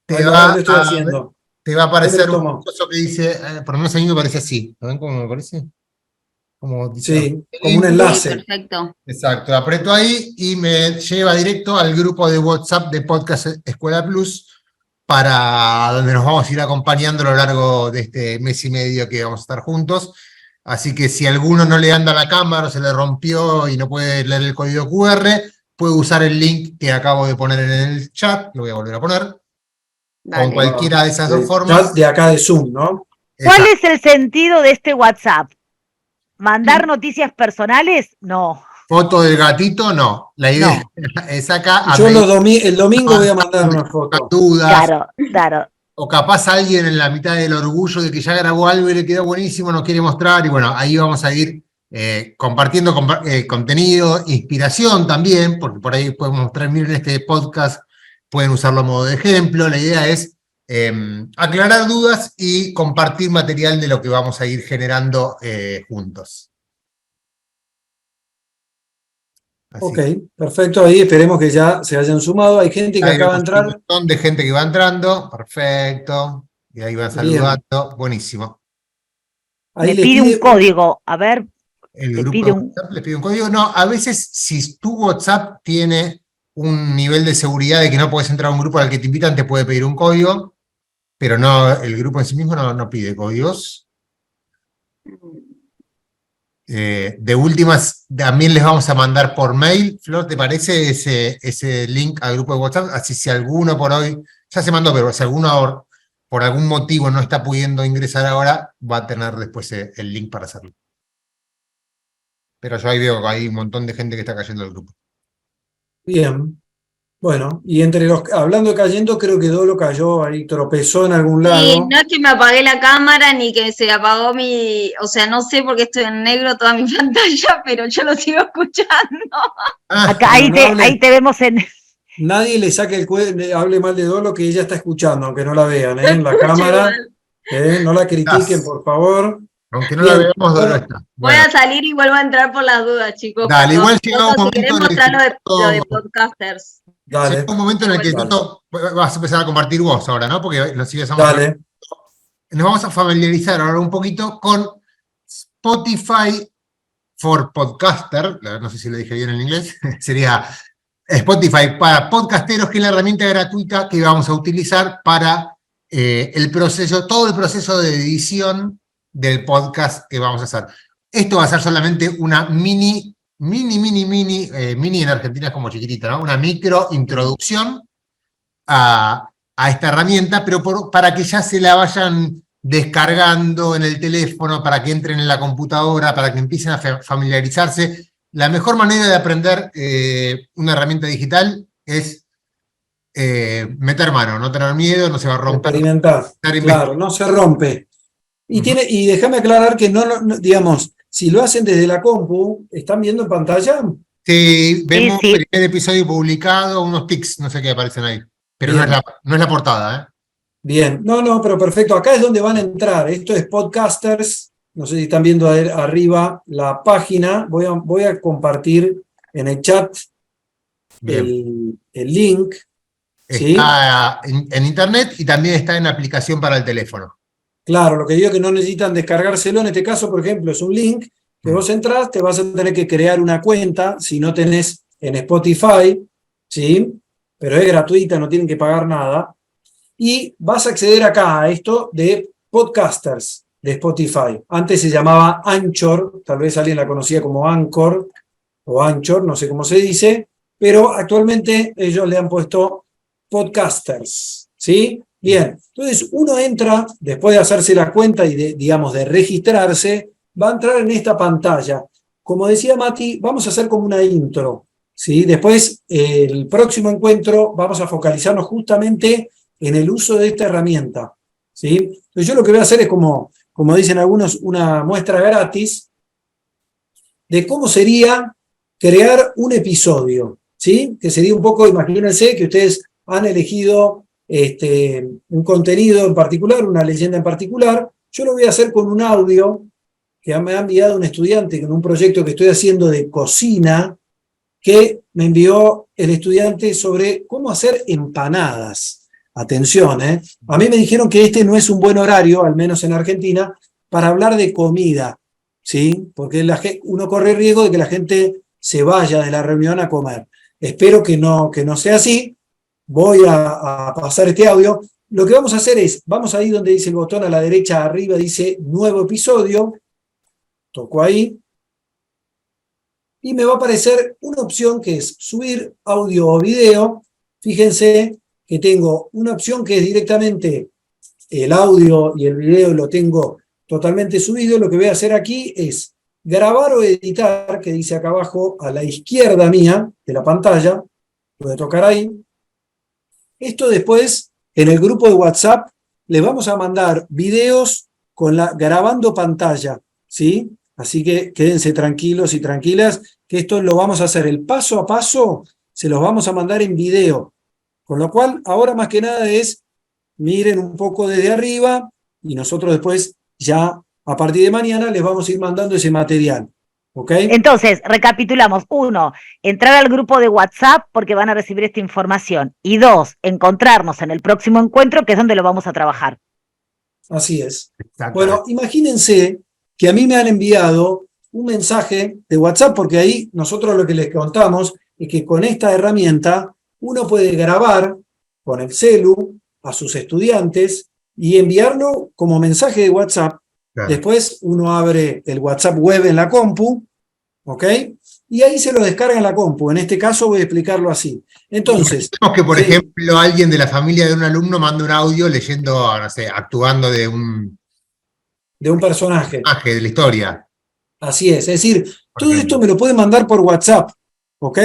Te Ahí va, lo estoy haciendo. te va a aparecer Ahí me lo un tomo. coso que dice, por lo menos a mí me parece así. ¿Lo ven cómo me parece? Como dice, Sí, como un enlace. Perfecto. exacto, aprieto ahí y me lleva directo al grupo de WhatsApp de Podcast Escuela Plus para donde nos vamos a ir acompañando a lo largo de este mes y medio que vamos a estar juntos. Así que si a alguno no le anda la cámara o se le rompió y no puede leer el código QR, puede usar el link que acabo de poner en el chat, lo voy a volver a poner. Dale. Con cualquiera de esas dos El formas. chat de acá de Zoom, ¿no? ¿Cuál es el sentido de este WhatsApp? ¿Mandar noticias personales? No. Foto del gatito, no. La idea es acá. Yo el domingo voy a mandar una foto. Dudas. Claro. O capaz alguien en la mitad del orgullo de que ya grabó algo y le quedó buenísimo, nos quiere mostrar. Y bueno, ahí vamos a ir compartiendo contenido, inspiración también, porque por ahí podemos mostrar, miren este podcast, pueden usarlo a modo de ejemplo. La idea es aclarar dudas y compartir material de lo que vamos a ir generando juntos. Así. Ok, perfecto. Ahí esperemos que ya se hayan sumado. Hay gente que acaba de entrar. Un montón de gente que va entrando. Perfecto. Y ahí van saludando. Buenísimo. Me pide un código. A ver, El Te grupo pide de un- WhatsApp les pide un código. No, a veces si tu WhatsApp tiene un nivel de seguridad de que no puedes entrar a un grupo al que te invitan, te puede pedir un código, pero no, el grupo en sí mismo no pide códigos. De últimas, también les vamos a mandar por mail, Flor, ¿te parece ese link al grupo de WhatsApp? Así si alguno por hoy, ya se mandó, pero si alguno por algún motivo no está pudiendo ingresar ahora, va a tener después el link para hacerlo. Pero yo ahí veo que hay un montón de gente que está cayendo al grupo. Bien. Bueno, y entre los, hablando de cayendo, creo que Dolo cayó ahí, tropezó en algún Y lado. no es que me apagué la cámara ni que se apagó o sea, no sé por qué estoy en negro toda mi pantalla, pero yo lo sigo escuchando. Acá, Bueno, ahí te vemos en... nadie le saque hable mal de Dolo, que ella está escuchando, aunque no la vean, Lo en la escucho cámara. igual. No la critiquen, por favor. Aunque no la Bien, veamos, Dolo bueno, está. Voy Bueno, a salir y vuelvo a entrar por las dudas, chicos. dale, Perdón. igual llega un Toto, si querés momento en el mostrar que lo de podcasters. dale, llega un momento en el que dale, Toto, vas a empezar a compartir vos ahora, ¿no? Porque nos sigues dale. Nos vamos a familiarizar ahora un poquito con Spotify for Podcaster, no sé si lo dije bien en inglés, sería Spotify para podcasteros, que es la herramienta gratuita que vamos a utilizar para todo el proceso de edición del podcast que vamos a hacer. Esto va a ser solamente una mini en Argentina es como chiquitita, ¿no? Una micro introducción a esta herramienta, pero para que ya se la vayan descargando en el teléfono, para que entren en la computadora, para que empiecen a familiarizarse. La mejor manera de aprender una herramienta digital es meter mano, no tener miedo, no se va a romper. Experimentar, claro, no se rompe. Y déjame aclarar que digamos, si lo hacen desde la compu, ¿están viendo en pantalla? Sí, vemos el primer episodio publicado, unos tics, no sé qué aparecen ahí. Pero no es la portada, ¿eh? Bien, no, pero perfecto. Acá es donde van a entrar. Esto es Podcasters. No sé si están viendo arriba la página. Voy a compartir en el chat el link. Está en internet y también está en aplicación para el teléfono. Claro, lo que digo es que no necesitan descargárselo. En este caso, por ejemplo, es un link que vos entras, te vas a tener que crear una cuenta si no tenés en Spotify, ¿sí? Pero es gratuita, no tienen que pagar nada. Y vas a acceder acá a esto de Podcasters de Spotify. Antes se llamaba Anchor, tal vez alguien la conocía como Anchor o Anchor, no sé cómo se dice, pero actualmente ellos le han puesto Podcasters, ¿sí? Bien, entonces uno entra, después de hacerse la cuenta y de registrarse, va a entrar en esta pantalla. Como decía Mati, vamos a hacer como una intro, ¿sí? Después, el próximo encuentro, vamos a focalizarnos justamente en el uso de esta herramienta, ¿sí? Entonces yo lo que voy a hacer es, como dicen algunos, una muestra gratis de cómo sería crear un episodio, ¿sí? Que sería un poco, imagínense que ustedes han elegido un contenido en particular, una leyenda en particular. Yo lo voy a hacer con un audio que me ha enviado un estudiante con un proyecto que estoy haciendo de cocina, que me envió el estudiante sobre cómo hacer empanadas. Atención, ¿eh? A mí me dijeron que este no es un buen horario, al menos en Argentina, para hablar de comida, ¿sí? Porque uno corre riesgo de que la gente se vaya de la reunión a comer. Espero que no sea así. Voy a pasar este audio. Lo que vamos a hacer es, vamos ahí donde dice el botón a la derecha arriba, dice nuevo episodio. Toco ahí. Y me va a aparecer una opción que es subir audio o video. Fíjense que tengo una opción que es directamente el audio y el video lo tengo totalmente subido. Lo que voy a hacer aquí es grabar o editar, que dice acá abajo a la izquierda mía de la pantalla. Voy a tocar ahí. Esto después, en el grupo de WhatsApp, les vamos a mandar videos con grabando pantalla, ¿sí? Así que quédense tranquilos y tranquilas, que esto lo vamos a hacer el paso a paso, se los vamos a mandar en video. Con lo cual, ahora más que nada es, miren un poco desde arriba, y nosotros después ya, a partir de mañana, les vamos a ir mandando ese material. ¿Okay? Entonces, recapitulamos. 1, entrar al grupo de WhatsApp porque van a recibir esta información. Y 2, encontrarnos en el próximo encuentro, que es donde lo vamos a trabajar. Así es. Bueno, imagínense que a mí me han enviado un mensaje de WhatsApp, porque ahí nosotros lo que les contamos es que con esta herramienta uno puede grabar con el celu a sus estudiantes y enviarlo como mensaje de WhatsApp. Claro. Después uno abre el WhatsApp web en la compu, ¿ok? Y ahí se lo descarga en la compu. En este caso voy a explicarlo así. Entonces, Imaginemos que, por sí, ejemplo, alguien de la familia de un alumno manda un audio leyendo, no sé, actuando de un de un personaje. personaje de la historia. Así es decir, Por todo ejemplo. esto me lo pueden mandar por WhatsApp, ¿ok?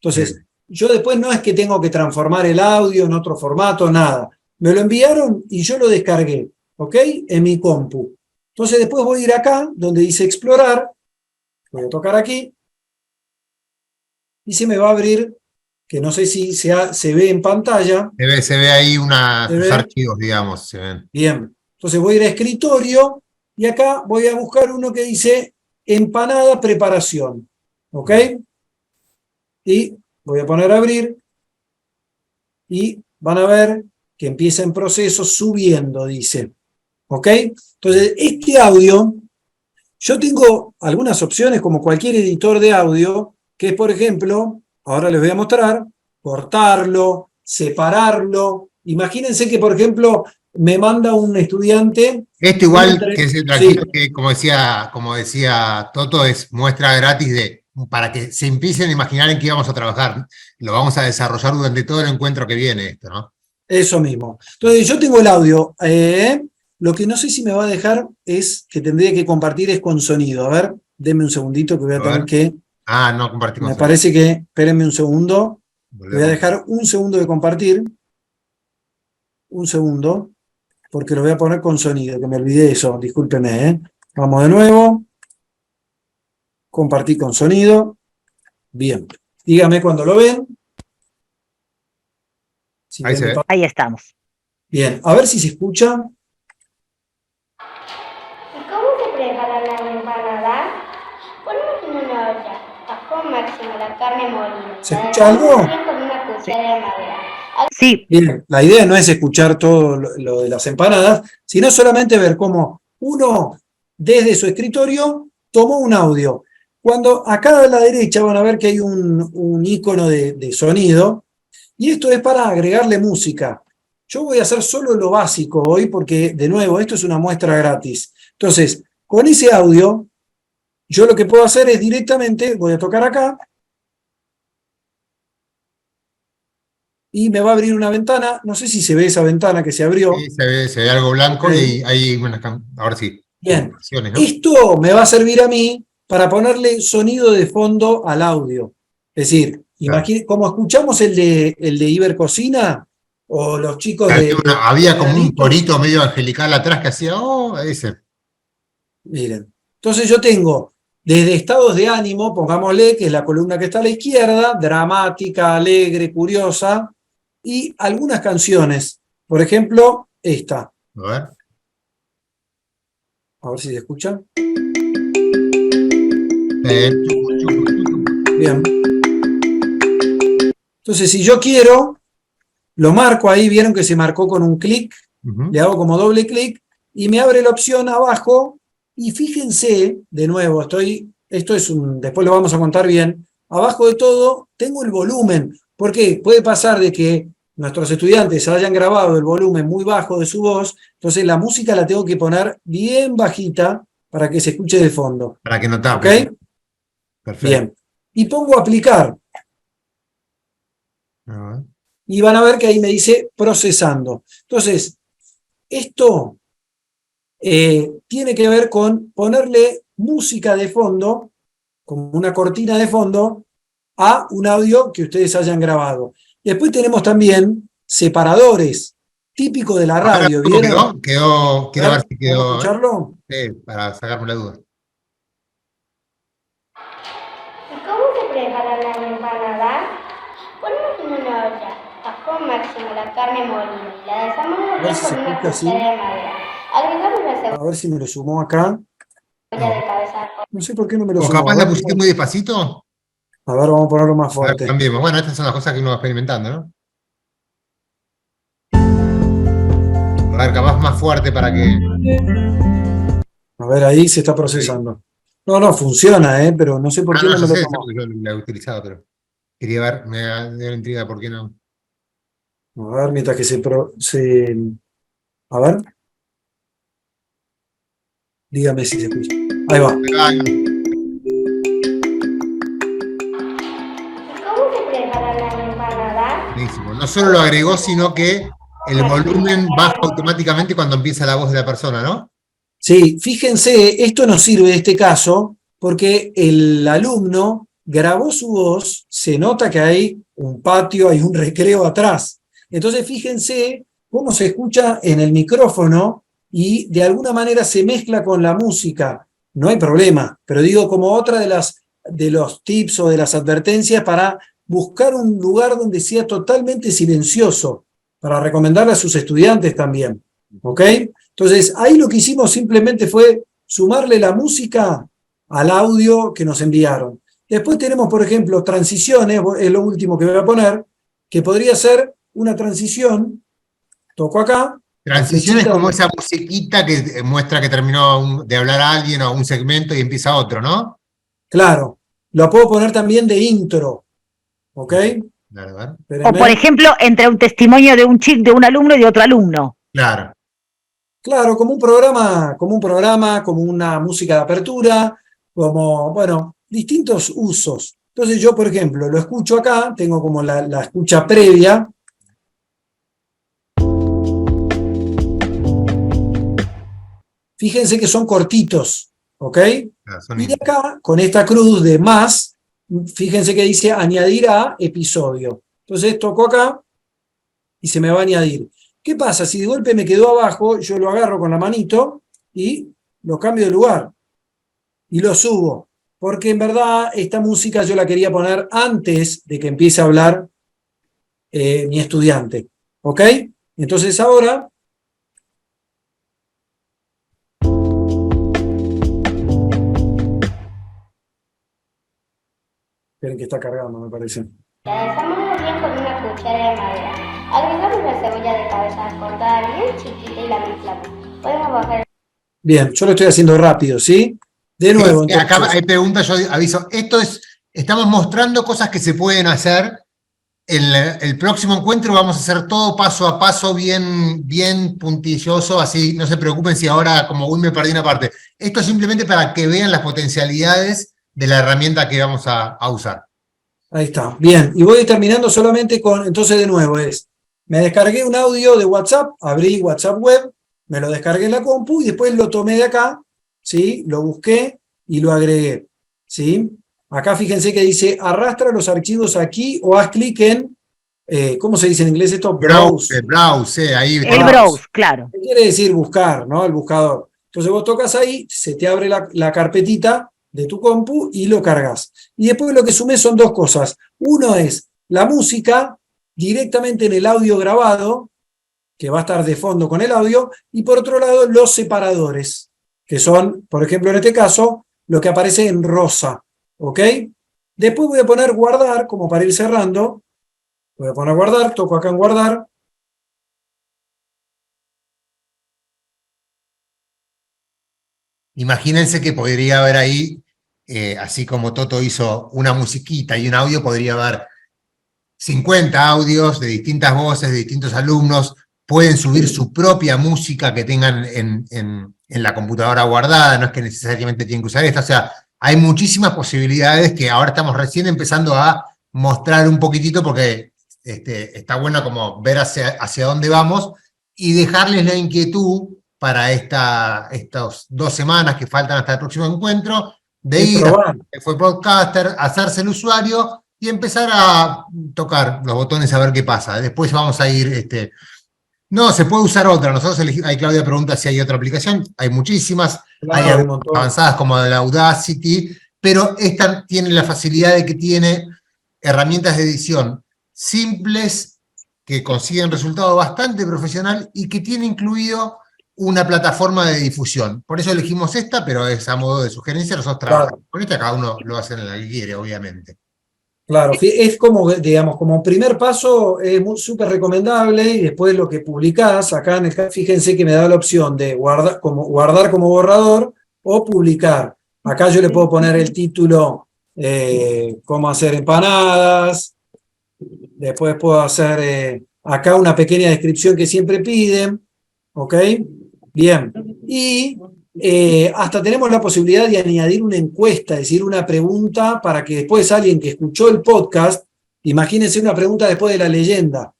Entonces, Bien. yo después no es que tengo que transformar el audio en otro formato, nada. Me lo enviaron y yo lo descargué, ¿ok? En mi compu. Entonces después voy a ir acá, donde dice explorar, voy a tocar aquí, y se me va a abrir, que no sé si se ve en pantalla. Se ve ahí ¿Se sus ve? archivos, digamos, se ven. Bien. Entonces voy a ir a escritorio, y acá voy a buscar uno que dice empanada preparación, ¿ok? Y voy a poner a abrir, y van a ver que empieza en proceso subiendo, dice. ¿Ok? Entonces, este audio, yo tengo algunas opciones como cualquier editor de audio, que es, por ejemplo, ahora les voy a mostrar, cortarlo, separarlo. Imagínense que, por ejemplo, me manda un estudiante. Esto igual, Sí, que es tranquilo, que como decía Toto, es muestra gratis para que se empiecen a imaginar en qué vamos a trabajar. Lo vamos a desarrollar durante todo el encuentro que viene esto, ¿no? eso mismo. Entonces, yo tengo el audio. Lo que no sé si me va a dejar es que tendría que compartir es con sonido. A ver, denme un segundito que voy a tener que. Ah, no compartimos. Me parece que, espérenme un segundo. Volvemos. Voy a dejar un segundo de compartir. Un segundo, porque lo voy a poner con sonido, que me olvidé de eso, discúlpenme, ¿eh? Vamos de nuevo. Compartir con sonido. Bien. Dígame cuando lo ven. Si Ahí se ve. Ahí estamos. Bien, a ver si se escucha. ¿Y cómo se prepara la empanada? Ponemos en una olla, bajo máximo la carne molida. ¿Se La escucha dejamos algo? bien con una cuchara de madera. Sí, Bien, la idea no es escuchar todo lo de las empanadas, sino solamente ver cómo uno, desde su escritorio, tomó un audio. Cuando acá a la derecha van a ver que hay un icono de sonido, y esto es para agregarle música. Yo voy a hacer solo lo básico hoy porque, de nuevo, esto es una muestra gratis. Entonces, con ese audio, yo lo que puedo hacer es directamente, voy a tocar acá, y me va a abrir una ventana. No sé si se ve esa ventana que se abrió. Sí, se ve algo blanco. Okay. Y hay ahora sí. Bien. ¿No? Esto me va a servir a mí para ponerle sonido de fondo al audio. Es decir, Claro. como escuchamos el de Ibercocina, o los chicos había como un corito medio angelical atrás que hacía, ese. Miren. Entonces yo tengo desde estados de ánimo, pongámosle, que es la columna que está a la izquierda, dramática, alegre, curiosa, y algunas canciones. Por ejemplo, esta. A ver si se escucha. Bien. Entonces, si yo quiero, lo marco ahí, vieron que se marcó con un clic, le hago como doble clic, y me abre la opción abajo, y fíjense, de nuevo, después lo vamos a contar bien, abajo de todo tengo el volumen, porque puede pasar de que nuestros estudiantes hayan grabado el volumen muy bajo de su voz, entonces la música la tengo que poner bien bajita para que se escuche de fondo. Para que no tape. ¿Ok? Perfecto. Bien. Y pongo aplicar. Y van a ver que ahí me dice procesando. Entonces, esto tiene que ver con ponerle música de fondo, como una cortina de fondo, a un audio que ustedes hayan grabado. Después tenemos también separadores, típico de la radio. ¿Vieron? Quiero ver si quedó. ¿Vamos a escucharlo? Sí, para sacarme la duda. ¿Y cómo se prepara la empanada? Ponemos en una olla, bajo máximo la carne molida. La dejamos bien con una cuchara de madera. Agregamos la cebolla. A ver si me lo sumó acá. De cabeza. No sé por qué no me lo ¿O sumó. capaz la pusiste muy despacito? A ver, vamos a ponerlo más fuerte. También. Bueno, estas son las cosas que uno va experimentando, ¿no? A ver, capaz más fuerte para que... A ver, ahí se está procesando. No, funciona, pero no sé por qué no yo me lo sé, tomó. porque yo la he utilizado, pero quería ver, me da la intriga por qué no. A ver, mientras que a ver, dígame si se escucha. Ahí va. ¿Cómo se prepara la empanada? Buenísimo. No solo lo agregó, sino que el volumen baja automáticamente cuando empieza la voz de la persona, ¿no? Sí, fíjense, esto nos sirve en este caso porque el alumno grabó su voz, se nota que hay un patio, hay un recreo atrás. Entonces fíjense cómo se escucha en el micrófono y de alguna manera se mezcla con la música. No hay problema, pero digo como otra de los tips o de las advertencias para buscar un lugar donde sea totalmente silencioso, para recomendarle a sus estudiantes también. ¿Ok? Entonces, ahí lo que hicimos simplemente fue sumarle la música al audio que nos enviaron. Después tenemos, por ejemplo, transiciones, es lo último que voy a poner, que podría ser una transición, toco acá. Transiciones como esa musiquita que muestra que terminó de hablar a alguien o un segmento y empieza otro, ¿no? Claro, lo puedo poner también de intro, ¿ok? Claro. O por ejemplo, entre un testimonio de un alumno y de otro alumno. Claro. Claro, como una música de apertura, como, bueno, distintos usos. Entonces yo, por ejemplo, lo escucho acá, tengo como la escucha previa. Fíjense que son cortitos, ¿ok? Y acá, con esta cruz de más, fíjense que dice añadir a episodio. Entonces toco acá y se me va a añadir. ¿Qué pasa? Si de golpe me quedó abajo, yo lo agarro con la manito y lo cambio de lugar y lo subo. Porque en verdad esta música yo la quería poner antes de que empiece a hablar mi estudiante. ¿Ok? Entonces ahora... Esperen que está cargando, me parece. La desarmamos bien con una cuchara de madera. Agregamos la cebolla de cabeza cortada bien chiquita y la mezclamos. Podemos bajar. Bien, yo lo estoy haciendo rápido, ¿sí? De nuevo, Sí, entonces. acá hay preguntas, yo aviso. Estamos mostrando cosas que se pueden hacer. El próximo encuentro vamos a hacer todo paso a paso, bien puntilloso, así no se preocupen si ahora como uy me perdí una parte. Esto es simplemente para que vean las potencialidades de la herramienta que vamos a usar. Ahí está, bien. Y voy terminando solamente con, entonces de nuevo me descargué un audio de WhatsApp, abrí WhatsApp web, me lo descargué en la compu y después lo tomé de acá, ¿sí? Lo busqué y lo agregué, ¿sí? Acá fíjense que dice arrastra los archivos aquí o haz clic en, ¿cómo se dice en inglés esto? Browse, ahí. El browse, claro. Quiere decir buscar, ¿no? El buscador. Entonces vos tocas ahí, se te abre la carpetita de tu compu y lo cargas. Y después lo que sumé son dos cosas. Uno es la música directamente en el audio grabado, que va a estar de fondo con el audio, y por otro lado los separadores, que son, por ejemplo en este caso, lo que aparece en rosa. ¿Ok? Después voy a poner guardar, como para ir cerrando. Voy a poner guardar, toco acá en guardar. Imagínense que podría haber ahí, así como Toto hizo una musiquita y un audio, podría haber 50 audios de distintas voces, de distintos alumnos, pueden subir su propia música que tengan en la computadora guardada, no es que necesariamente tienen que usar esta, o sea, hay muchísimas posibilidades que ahora estamos recién empezando a mostrar un poquitito porque está bueno como ver hacia dónde vamos y dejarles la inquietud para estas 2 semanas que faltan hasta el próximo encuentro, de ir a fue podcaster, hacerse el usuario y empezar a tocar los botones a ver qué pasa. Después vamos a ir... No, se puede usar otra. Nosotros ahí Claudia pregunta si hay otra aplicación. Hay muchísimas. Hay avanzadas como la Audacity, pero esta tiene la facilidad de que tiene herramientas de edición simples que consiguen resultado bastante profesional y que tiene incluido una plataforma de difusión. Por eso elegimos esta, pero es a modo de sugerencia. Nosotros trabajamos con esta, cada uno lo hace en la que quiere, obviamente. Claro, es como, digamos, como primer paso es súper recomendable y después lo que publicás, acá en fíjense que me da la opción de guardar como borrador o publicar. Acá yo le puedo poner el título, cómo hacer empanadas. Después puedo hacer acá una pequeña descripción que siempre piden. ¿Ok? Bien. Y hasta tenemos la posibilidad de añadir una encuesta, es decir, una pregunta para que después alguien que escuchó el podcast, imagínense una pregunta después de la leyenda,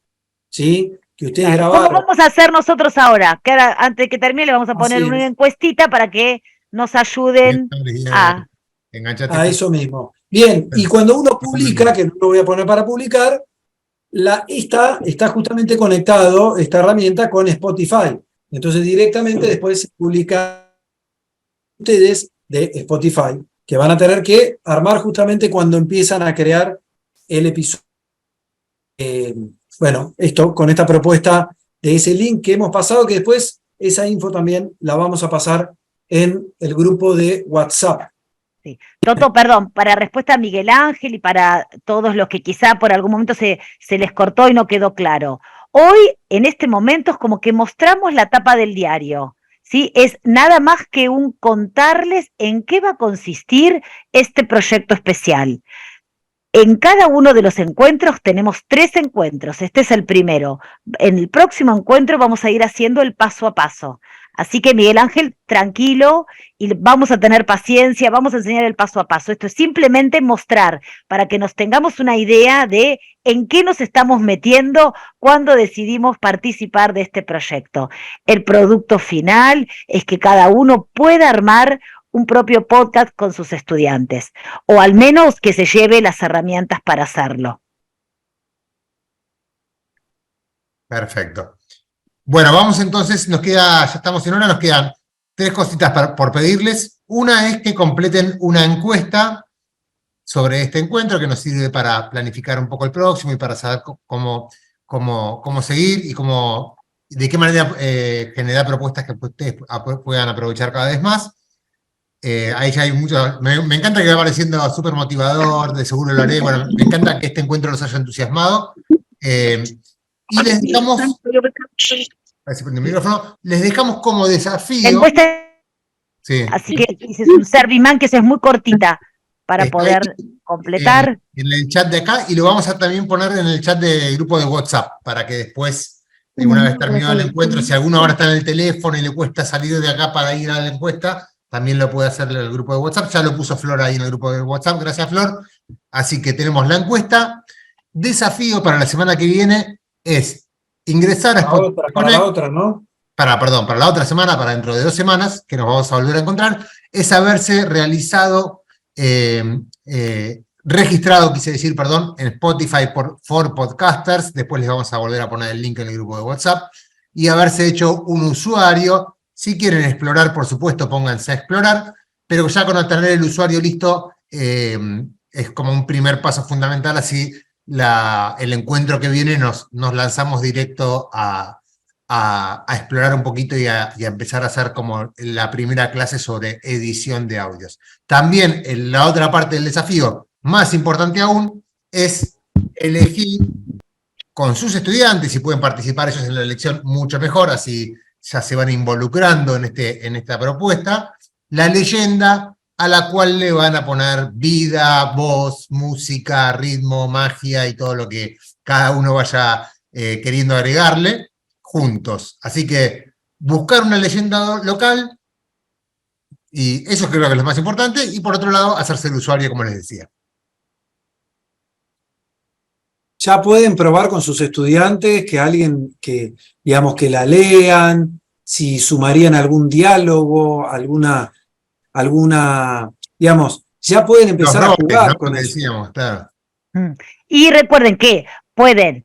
¿sí? Que ustedes grabaron. ¿Cómo vamos a hacer nosotros ahora? Que ahora, antes de que termine, le vamos a poner una encuestita para que nos ayuden a eso mismo. Bien, y cuando uno publica, que no lo voy a poner para publicar, está justamente conectado, esta herramienta, con Spotify. Entonces directamente después se publica ustedes de Spotify, que van a tener que armar justamente cuando empiezan a crear el episodio. Bueno, esto con esta propuesta de ese link que hemos pasado, que después esa info también la vamos a pasar en el grupo de WhatsApp. Sí. Toto, perdón, para respuesta a Miguel Ángel y para todos los que quizá por algún momento se les cortó y no quedó claro. Hoy, en este momento, es como que mostramos la tapa del diario, ¿sí? Es nada más que un contarles en qué va a consistir este proyecto especial. En cada uno de los encuentros tenemos 3 encuentros, este es el primero. En el próximo encuentro vamos a ir haciendo el paso a paso. Así que Miguel Ángel, tranquilo, y vamos a tener paciencia, vamos a enseñar el paso a paso. Esto es simplemente mostrar para que nos tengamos una idea de en qué nos estamos metiendo cuando decidimos participar de este proyecto. El producto final es que cada uno pueda armar un propio podcast con sus estudiantes, o al menos que se lleve las herramientas para hacerlo. Perfecto. Bueno, vamos entonces, ya estamos en hora, nos quedan 3 cositas por pedirles. Una es que completen una encuesta sobre este encuentro que nos sirve para planificar un poco el próximo y para saber cómo seguir y de qué manera generar propuestas que ustedes puedan aprovechar cada vez más. Ahí ya hay mucho, me encanta que va pareciendo súper motivador, de seguro lo haré. Bueno, me encanta que este encuentro los haya entusiasmado. Y les dejamos, les dejamos como desafío. Encuesta, sí. Así que es un Serviman que es muy cortita para poder completar. En el chat de acá, y lo vamos a también poner en el chat del grupo de WhatsApp, para que después, una vez terminado el encuentro, si alguno ahora está en el teléfono y le cuesta salir de acá para ir a la encuesta, también lo puede hacer en el grupo de WhatsApp. Ya lo puso Flor ahí en el grupo de WhatsApp, gracias Flor. Así que tenemos la encuesta. Desafío para la semana que viene es ingresar a Spotify. Para la otra, ¿no? Para la otra semana, para dentro de 2 semanas, que nos vamos a volver a encontrar, es haberse realizado, registrado, en Spotify for Podcasters. Después les vamos a volver a poner el link en el grupo de WhatsApp, y haberse hecho un usuario. Si quieren explorar, por supuesto, pónganse a explorar, pero ya con tener el usuario listo, es como un primer paso fundamental, así el encuentro que viene nos lanzamos directo a explorar un poquito y a empezar a hacer como la primera clase sobre edición de audios. También la otra parte del desafío, más importante aún, es elegir con sus estudiantes, si pueden participar ellos en la elección, mucho mejor, así ya se van involucrando en esta propuesta, la leyenda a la cual le van a poner vida, voz, música, ritmo, magia y todo lo que cada uno vaya queriendo agregarle juntos. Así que buscar una leyenda local, y eso creo que es lo más importante, y por otro lado, hacerse el usuario, como les decía. Ya pueden probar con sus estudiantes que alguien que, digamos, que la lean, si sumarían algún diálogo, alguna, digamos, ya pueden empezar a jugar con eso. Decíamos, claro. Y recuerden que pueden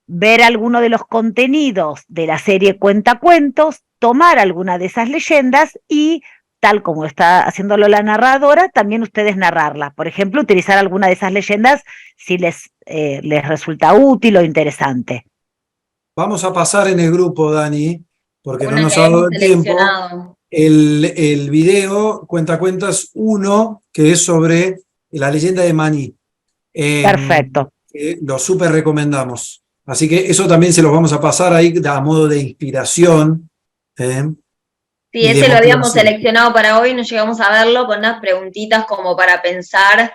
ver alguno de los contenidos de la serie Cuentacuentos, tomar alguna de esas leyendas y, tal como está haciéndolo la narradora, también ustedes narrarla. Por ejemplo, utilizar alguna de esas leyendas si les resulta útil o interesante. Vamos a pasar en el grupo, Dani, porque no nos ha dado el tiempo. El video Cuentacuentos 1, que es sobre la leyenda de Maní. Perfecto. Lo súper recomendamos. Así que eso también se los vamos a pasar ahí a modo de inspiración. Sí, ese lo habíamos seleccionado para hoy, no llegamos a verlo con unas preguntitas como para pensar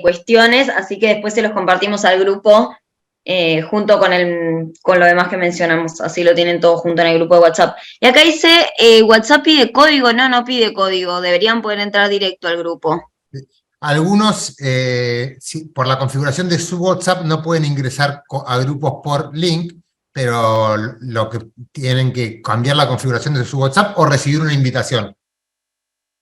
cuestiones, así que después se los compartimos al grupo junto con lo demás que mencionamos, así lo tienen todos junto en el grupo de WhatsApp. Y acá dice, WhatsApp pide código, no pide código, deberían poder entrar directo al grupo. Algunos, por la configuración de su WhatsApp, no pueden ingresar a grupos por link, pero lo que tienen que cambiar la configuración de su WhatsApp o recibir una invitación.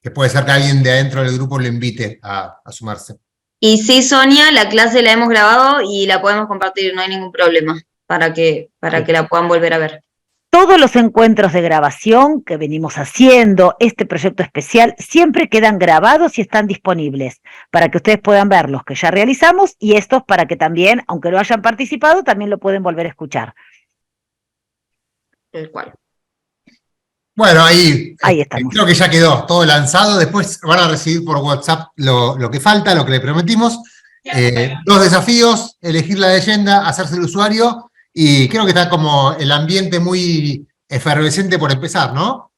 Que puede ser que alguien de adentro del grupo lo invite a sumarse. Y sí, Sonia, la clase la hemos grabado y la podemos compartir, no hay ningún problema, para que la puedan volver a ver. Todos los encuentros de grabación que venimos haciendo, este proyecto especial, siempre quedan grabados y están disponibles para que ustedes puedan ver los que ya realizamos y estos para que también, aunque no hayan participado, también lo pueden volver a escuchar. El cual. Bueno, ahí estamos. Creo que ya quedó todo lanzado. Después van a recibir por WhatsApp lo que falta, lo que le prometimos. 2 desafíos, elegir la leyenda, hacerse el usuario, y creo que está como el ambiente muy efervescente por empezar, ¿no?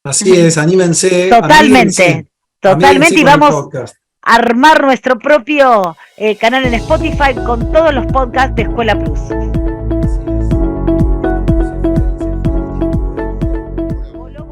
Así es, anímense. Totalmente, anímense y vamos a armar nuestro propio canal en Spotify con todos los podcasts de Escuela Plus.